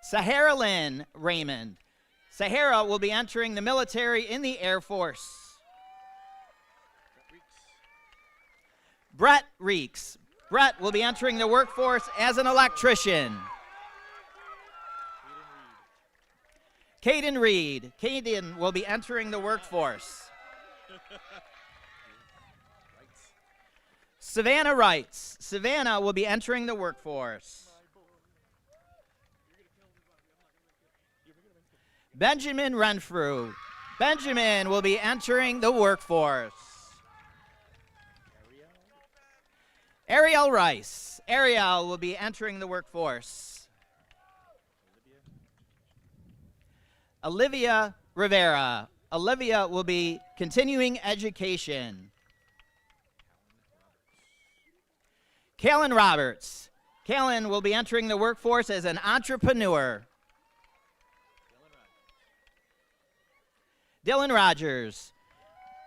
Sahara Lynn Raymond. Sahara will be entering the military in the Air Force. Brett Reeks. Brett will be entering the workforce as an electrician. Caden Reed. Caden will be entering the workforce. Savannah Wrights. Savannah will be entering the workforce. Benjamin Renfrew. Benjamin will be entering the workforce. Ariel Rice. Ariel will be entering the workforce. Olivia Rivera. Olivia will be continuing education. Kalen Roberts. Kalen will be entering the workforce as an entrepreneur. Dylan Rogers.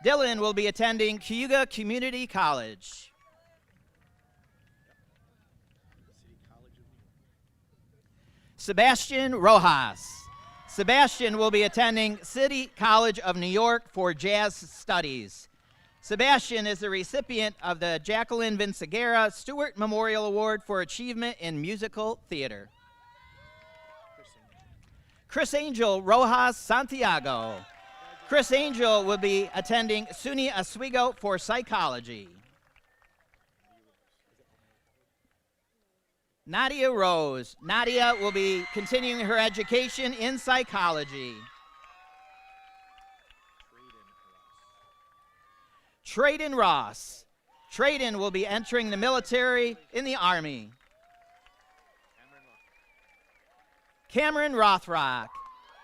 Dylan will be attending Cayuga Community College. Sebastian Rojas. Sebastian will be attending City College of New York for jazz studies. Sebastian is the recipient of the Jacqueline Vinciguerra Stewart Memorial Award for Achievement in Musical Theater. Chris Angel Rojas Santiago. Chris Angel will be attending SUNY Oswego for psychology. Nadia Rose. Nadia will be continuing her education in psychology. Traden Ross. Traden will be entering the military in the Army. Cameron Rothrock.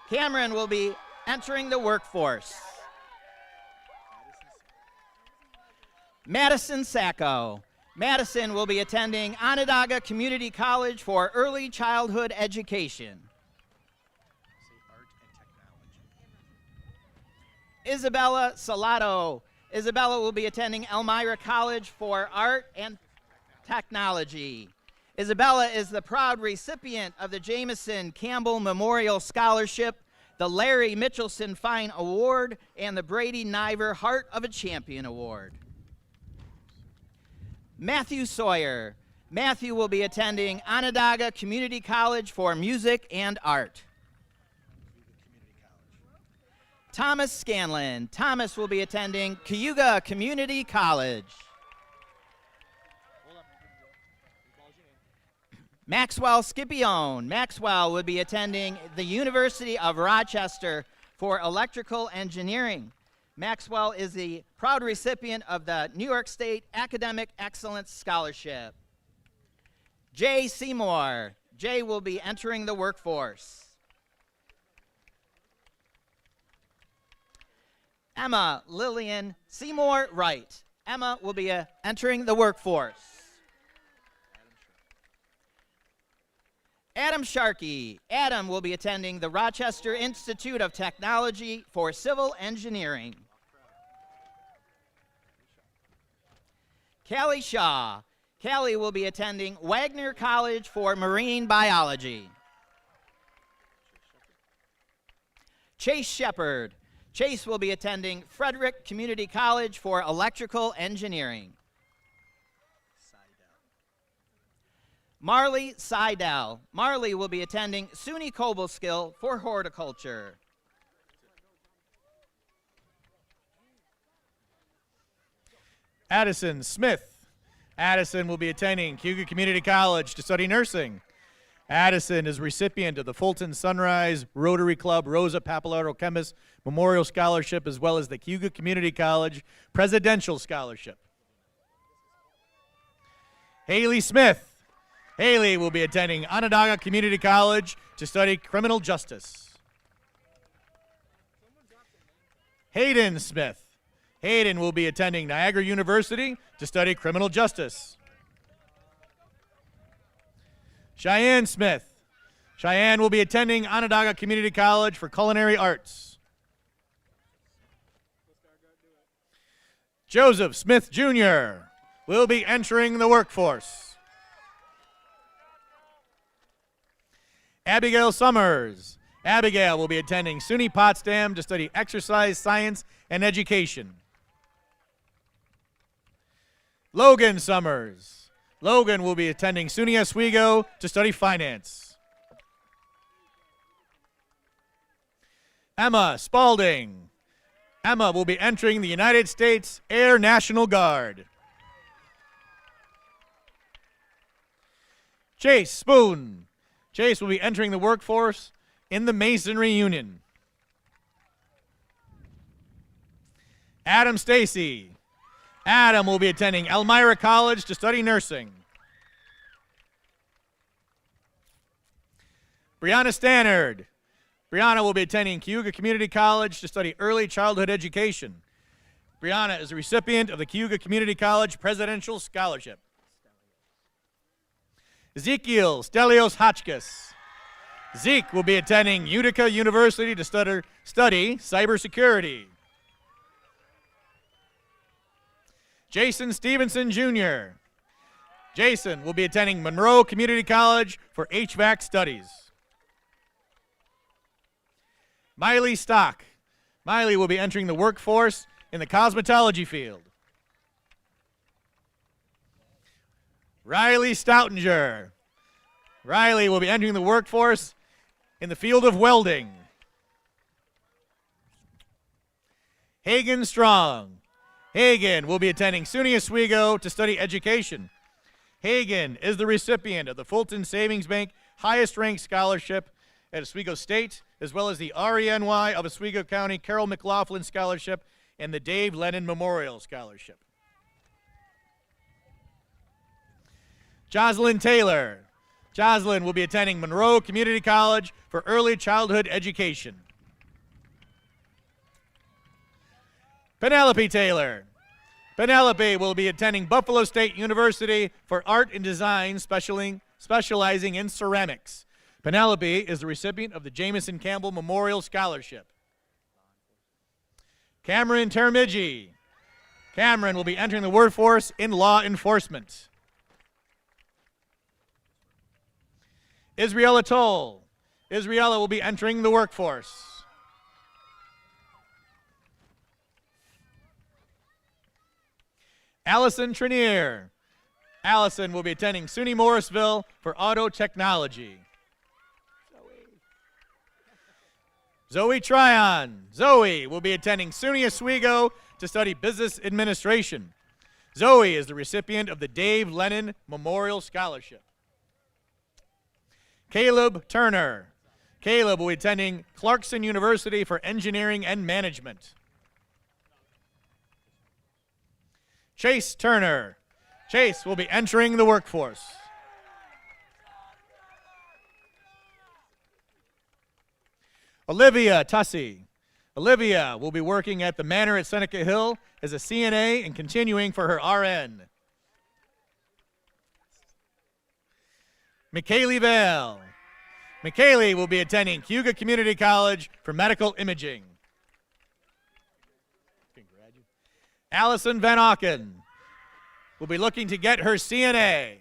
Cameron will be entering the workforce. Madison Sacco. Madison will be attending Onondaga Community College for early childhood education. Isabella Salato. Isabella will be attending Elmira College for art and technology. Isabella is the proud recipient of the Jameson Campbell Memorial Scholarship, the Larry Mitchelson Fine Award, and the Brady Niver Heart of a Champion Award. Matthew Sawyer. Matthew will be attending Onondaga Community College for music and art. Thomas Scanlon. Thomas will be attending Cayuga Community College. Maxwell Scipione. Maxwell would be attending the University of Rochester for electrical engineering. Maxwell is the proud recipient of the New York State Academic Excellence Scholarship. Jay Seymour. Jay will be entering the workforce. Emma Lillian Seymour Wright. Emma will be entering the workforce. Adam Sharkey. Adam will be attending the Rochester Institute of Technology for civil engineering. Callie Shaw. Callie will be attending Wagner College for marine biology. Chase Shepard. Chase will be attending Frederick Community College for electrical engineering. Marley Seidel. Marley will be attending SUNY Cobleskill for horticulture. Addison Smith. Addison will be attending Cayuga Community College to study nursing. Addison is recipient of the Fulton Sunrise Rotary Club Rosa Pappalardo Chemist Memorial Scholarship, as well as the Cayuga Community College Presidential Scholarship. Haley Smith. Haley will be attending Onondaga Community College to study criminal justice. Hayden Smith. Hayden will be attending Niagara University to study criminal justice. Cheyenne Smith. Cheyenne will be attending Onondaga Community College for culinary arts. Joseph Smith Jr. will be entering the workforce. Abigail Summers. Abigail will be attending SUNY Potsdam to study exercise science and education. Logan Summers. Logan will be attending SUNY Oswego to study finance. Emma Spalding. Emma will be entering the United States Air National Guard. Chase Spoon. Chase will be entering the workforce in the Masonry Union. Adam Stacy. Adam will be attending Elmira College to study nursing. Brianna Stannard. Brianna will be attending Cayuga Community College to study early childhood education. Brianna is a recipient of the Cayuga Community College Presidential Scholarship. Ezekiel Stelios Hotchkiss. Zeke will be attending Utica University to study cybersecurity. Jason Stevenson Jr. Jason will be attending Monroe Community College for HVAC studies. Miley Stock. Miley will be entering the workforce in the cosmetology field. Riley Stoutinger. Riley will be entering the workforce in the field of welding. Hagen Strong. Hagen will be attending SUNY Oswego to study education. Hagen is the recipient of the Fulton Savings Bank highest ranked scholarship at Oswego State, as well as the RENY of Oswego County Carol McLaughlin Scholarship and the Dave Lennon Memorial Scholarship. Jocelyn Taylor. Jocelyn will be attending Monroe Community College for early childhood education. Penelope Taylor. Penelope will be attending Buffalo State University for art and design, specializing in ceramics. Penelope is the recipient of the Jamison Campbell Memorial Scholarship. Cameron Termigi. Cameron will be entering the workforce in law enforcement. Israela Toll. Israela will be entering the workforce. Allison Trenier. Allison will be attending SUNY Morrisville for auto technology. Zoe Tryon. Zoe will be attending SUNY Oswego to study business administration. Zoe is the recipient of the Dave Lennon Memorial Scholarship. Caleb Turner. Caleb will be attending Clarkson University for engineering and management. Chase Turner. Chase will be entering the workforce. Olivia Tussey. Olivia will be working at the Manor at Seneca Hill as a CNA and continuing for her RN. McKaylee Vale. McKaylee will be attending Cayuga Community College for medical imaging. Allison Van Auken will be looking to get her CNA.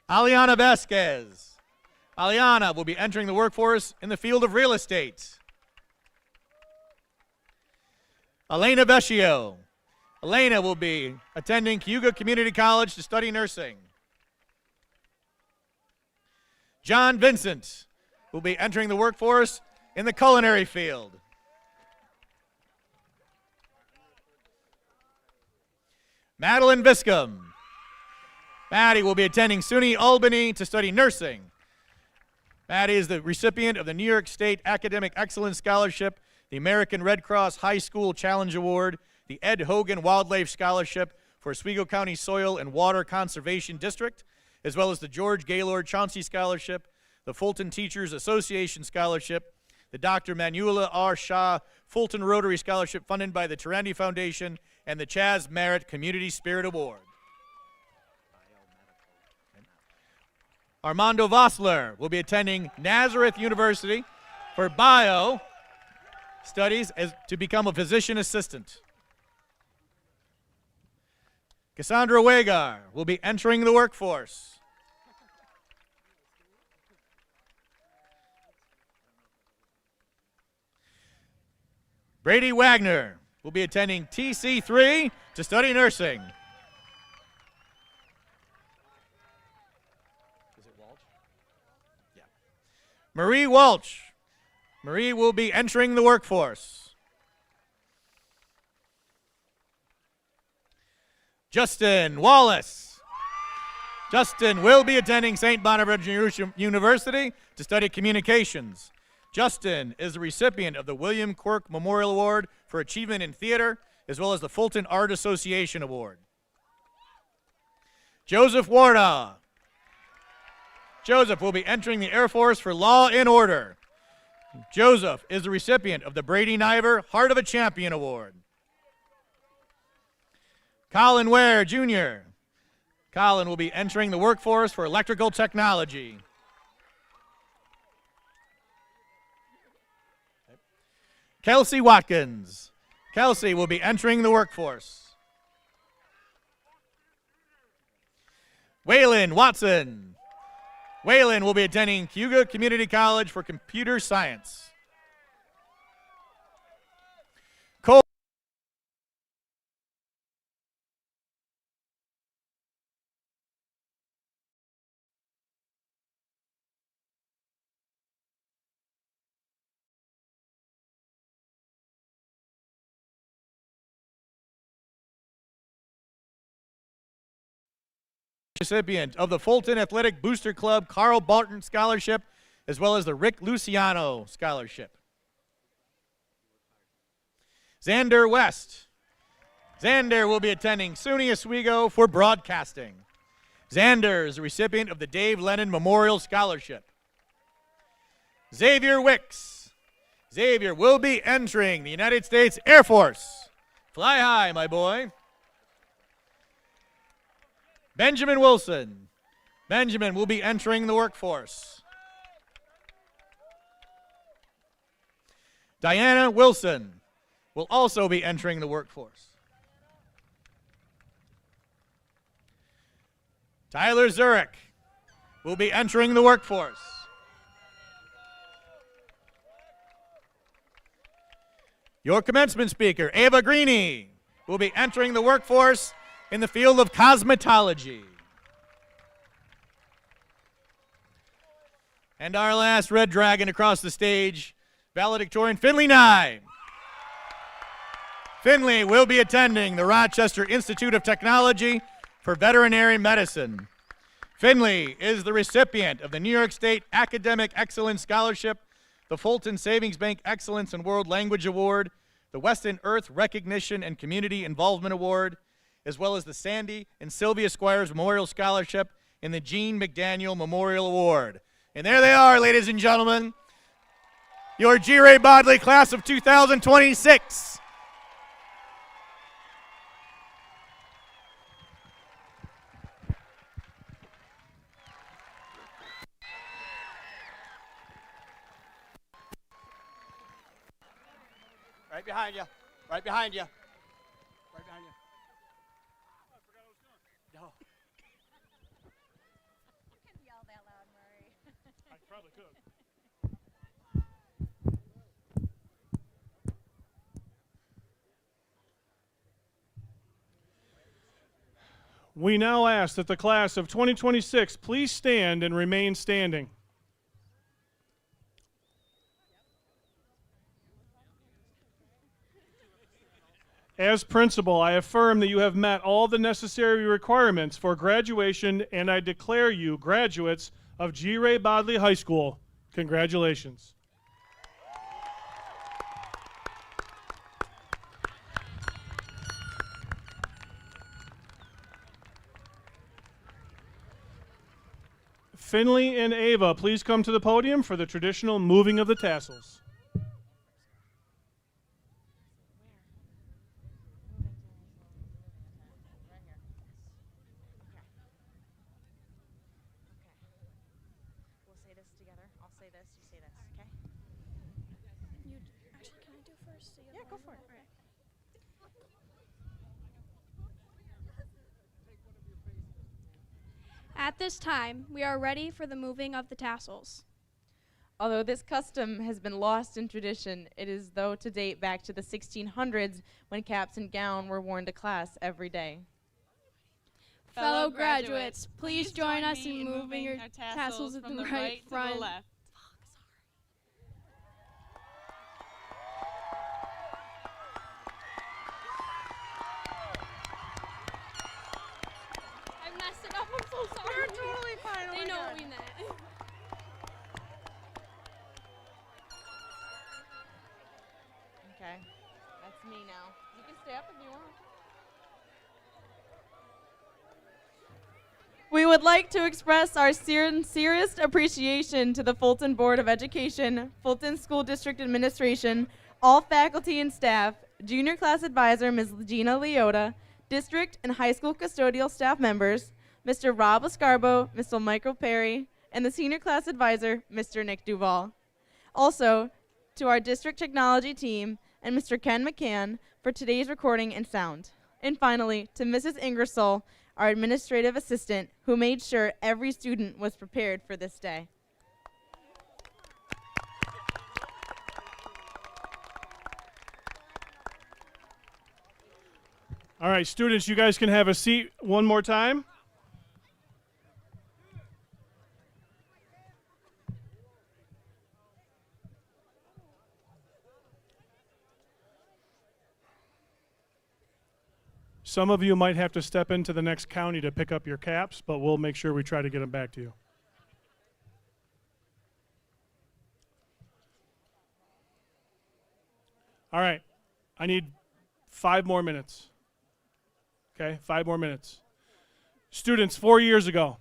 Aliana Vasquez. Aliana will be entering the workforce in the field of real estate. Elena Vecchio. Elena will be attending Cayuga Community College to study nursing. John Vincent will be entering the workforce in the culinary field. Madeline Viscom. Maddie will be attending SUNY Albany to study nursing. Maddie is the recipient of the New York State Academic Excellence Scholarship, the American Red Cross High School Challenge Award, the Ed Hogan Wildlife Scholarship for Oswego County Soil and Water Conservation District, as well as the George Gaylord Chauncey Scholarship, the Fulton Teachers Association Scholarship, the Dr. Manuela R. Shaw Fulton Rotary Scholarship funded by the Tarandi Foundation, and the Chaz Merritt Community Spirit Award. Armando Vossler will be attending Nazareth University for bio studies to become a physician assistant. Cassandra Wagar will be entering the workforce. Brady Wagner will be attending TC3 to study nursing. Is it Walsh? Yeah. Marie Walsh. Marie will be entering the workforce. Justin Wallace. Justin will be attending St. Bonaventure University to study communications. Justin is the recipient of the William Quirk Memorial Award for Achievement in Theater, as well as the Fulton Art Association Award. Joseph Warda. Joseph will be entering the Air Force for Law and Order. Joseph is the recipient of the Brady Niver Heart of a Champion Award. Colin Ware, Jr. Colin will be entering the workforce for electrical technology. Kelsey Watkins. Kelsey will be entering the workforce. Waylon Watson. Waylon will be attending Cayuga Community College for computer science. recipient of the Fulton Athletic Booster Club Carl Barton Scholarship, as well as the Rick Luciano Scholarship. Xander West. Xander will be attending SUNY Oswego for broadcasting. Xander is the recipient of the Dave Lennon Memorial Scholarship. Xavier Wicks. Xavier will be entering the United States Air Force. Fly high, my boy. Benjamin Wilson. Benjamin will be entering the workforce. Diana Wilson will also be entering the workforce. Tyler Zurich will be entering the workforce. Your commencement speaker, Ava Greeny, will be entering the workforce in the field of cosmetology. And our last red dragon across the stage, valedictorian Finley Nye. Finley will be attending the Rochester Institute of Technology for Veterinary Medicine. Finley is the recipient of the New York State Academic Excellence Scholarship, the Fulton Savings Bank Excellence in World Language Award, the Weston Earth Recognition and Community Involvement Award, as well as the Sandy and Sylvia Squires Memorial Scholarship and the Jean McDaniel Memorial Award. And there they are, ladies and gentlemen, your G. Ray Bodley class of 2026. Right behind you. Right behind you. Right behind you. No. You can yell that loud, Murray. I probably could. We now ask that the class of 2026 please stand and remain standing. As principal, I affirm that you have met all the necessary requirements for graduation, and I declare you graduates of G. Ray Bodley High School. Congratulations. Finley and Ava, please come to the podium for the traditional moving of the tassels. We'll say this together. I'll say this, you say this, okay? You actually, can I do first? So you Yeah, go for it. All right. At this time, we are ready for the moving of the tassels. Although this custom has been lost in tradition, it is though to date back to the 1600s when caps and gown were worn to class every day. Fellow graduates, please join us in moving your tassels from the right front. to the left. I messed it up. I'm so sorry. You're totally fine. They know what we meant. Okay, that's me now. You can stay up if you want. We would like to express our sincerest appreciation to the Fulton Board of Education, Fulton School District Administration, all faculty and staff, junior class advisor Ms. Gina Leota, district and high school custodial staff members, Mr. Rob Escarbo, Mr. Michael Perry, and the senior class advisor, Mr. Nick Duval. Also, to our district technology team and Mr. Ken McCann for today's recording and sound. And finally, to Mrs. Ingersoll, our administrative assistant, who made sure every student was prepared for this day. All right, students, you guys can have a seat one more time. Some of you might have to step into the next county to pick up your caps, but we'll make sure we try to get them back to you. All right, I need 5 more minutes. Okay, 5 more minutes. Students, 4 years ago,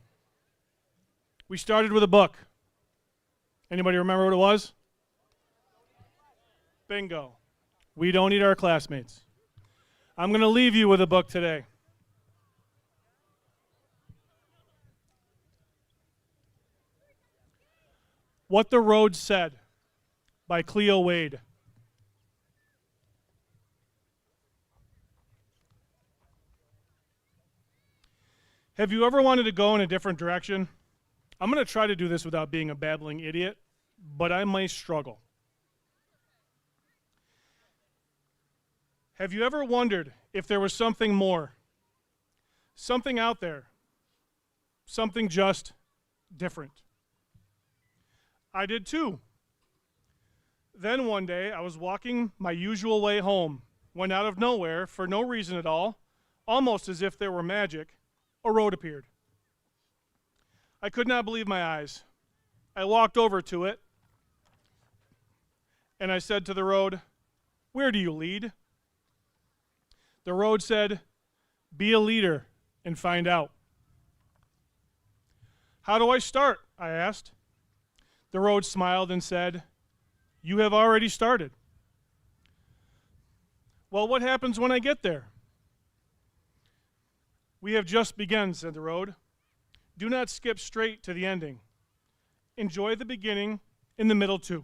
we started with a book. Anybody remember what it was? Bingo. We don't need our classmates. I'm going to leave you with a book today. What the Road Said by Cleo Wade. Have you ever wanted to go in a different direction? I'm going to try to do this without being a babbling idiot, but I might struggle. Have you ever wondered if there was something more? Something out there? Something just different? I did too. Then one day I was walking my usual way home when out of nowhere, for no reason at all, almost as if there were magic, a road appeared. I could not believe my eyes. I walked over to it and I said to the road, "Where do you lead?" The road said, "Be a leader and find out." "How do I start?" I asked. The road smiled and said, "You have already started." "Well, what happens when I get there?" "We have just begun," said the road. "Do not skip straight to the ending. Enjoy the beginning and the middle too."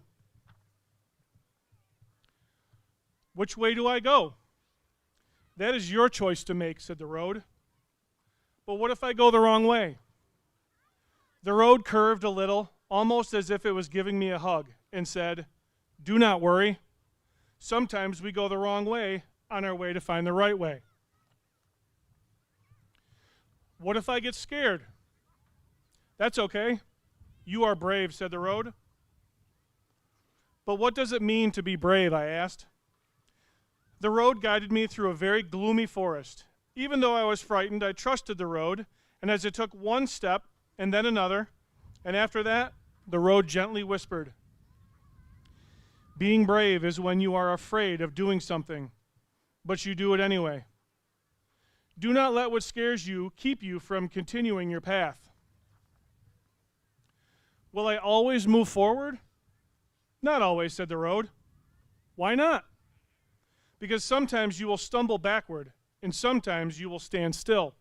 "Which way do I go?" "That is your choice to make," said the road. "But what if I go the wrong way?" The road curved a little, almost as if it was giving me a hug, and said, "Do not worry. Sometimes we go the wrong way on our way to find the right way." "What if I get scared?" "That's okay. You are brave," said the road. "But what does it mean to be brave?" I asked. The road guided me through a very gloomy forest. Even though I was frightened, I trusted the road, and as it took one step and then another, and after that, the road gently whispered, "Being brave is when you are afraid of doing something, but you do it anyway. Do not let what scares you keep you from continuing your path." "Will I always move forward?" "Not always," said the road. "Why not?" "Because sometimes you will stumble backward, and sometimes you will stand still."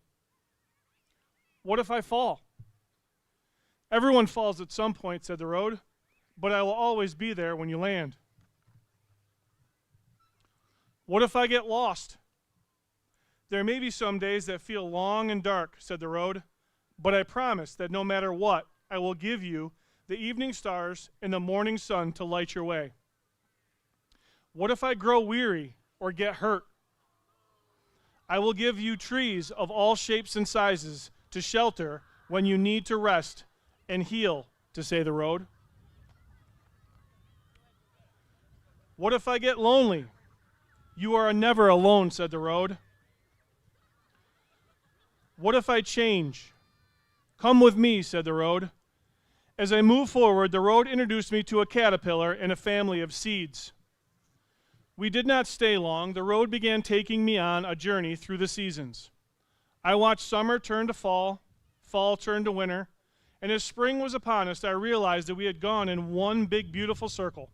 "What if I fall?" "Everyone falls at some point," said the road, "but I will always be there when you land." "What if I get lost?" "There may be some days that feel long and dark," said the road, "but I promise that no matter what, I will give you the evening stars and the morning sun to light your way." "What if I grow weary or get hurt?" "I will give you trees of all shapes and sizes to shelter when you need to rest and heal," to say the road. "What if I get lonely?" "You are never alone," said the road. "What if I change?" "Come with me," said the road. As I moved forward, the road introduced me to a caterpillar and a family of seeds. We did not stay long. The road began taking me on a journey through the seasons. I watched summer turn to fall, fall turn to winter, and as spring was upon us, I realized that we had gone in one big, beautiful circle.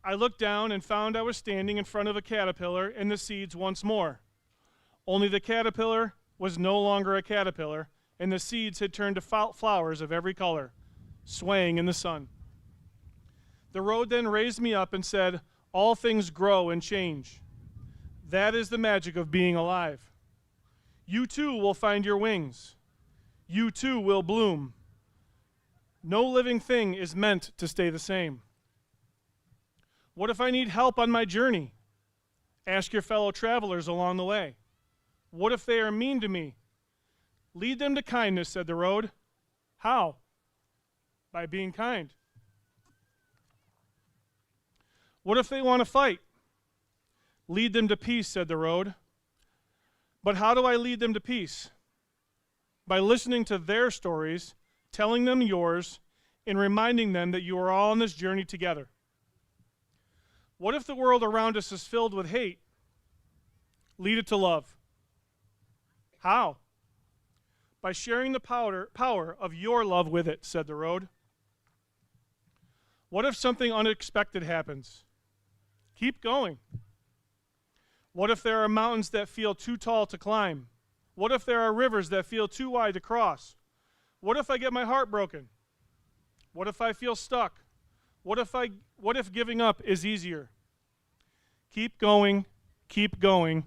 I looked down and found I was standing in front of a caterpillar and the seeds once more. Only the caterpillar was no longer a caterpillar, and the seeds had turned to flowers of every color, swaying in the sun. The road then raised me up and said, "All things grow and change. That is the magic of being alive. You too will find your wings. You too will bloom. No living thing is meant to stay the same. What if I need help on my journey? Ask your fellow travelers along the way. What if they are mean to me? Lead them to kindness," said the road. "How?" "By being kind." "What if they want to fight?" "Lead them to peace," said the road. But how do I lead them to peace? By listening to their stories, telling them yours, and reminding them that you are all on this journey together. What if the world around us is filled with hate? Lead it to love. How? By sharing the power of your love with it, said the road. What if something unexpected happens? Keep going. What if there are mountains that feel too tall to climb? What if there are rivers that feel too wide to cross? What if I get my heart broken? What if I feel stuck? What if giving up is easier? Keep going, keep going,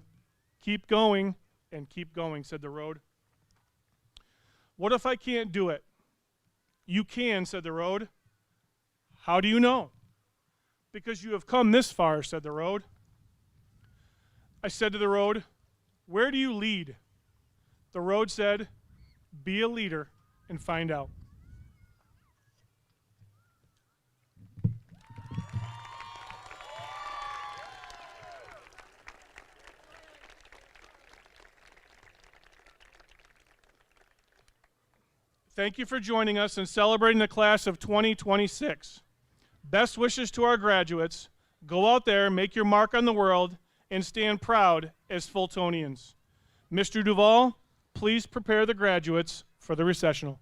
keep going, and keep going, said the road. What if I can't do it? You can, said the road. How do you know? Because you have come this far, said the road. I said to the road, where do you lead? The road said, be a leader and find out. Thank you for joining us and celebrating the class of 2026. Best wishes to our graduates. Go out there, make your mark on the world, and stand proud as Fultonians. Mr. Duvall, please prepare the graduates for the recessional.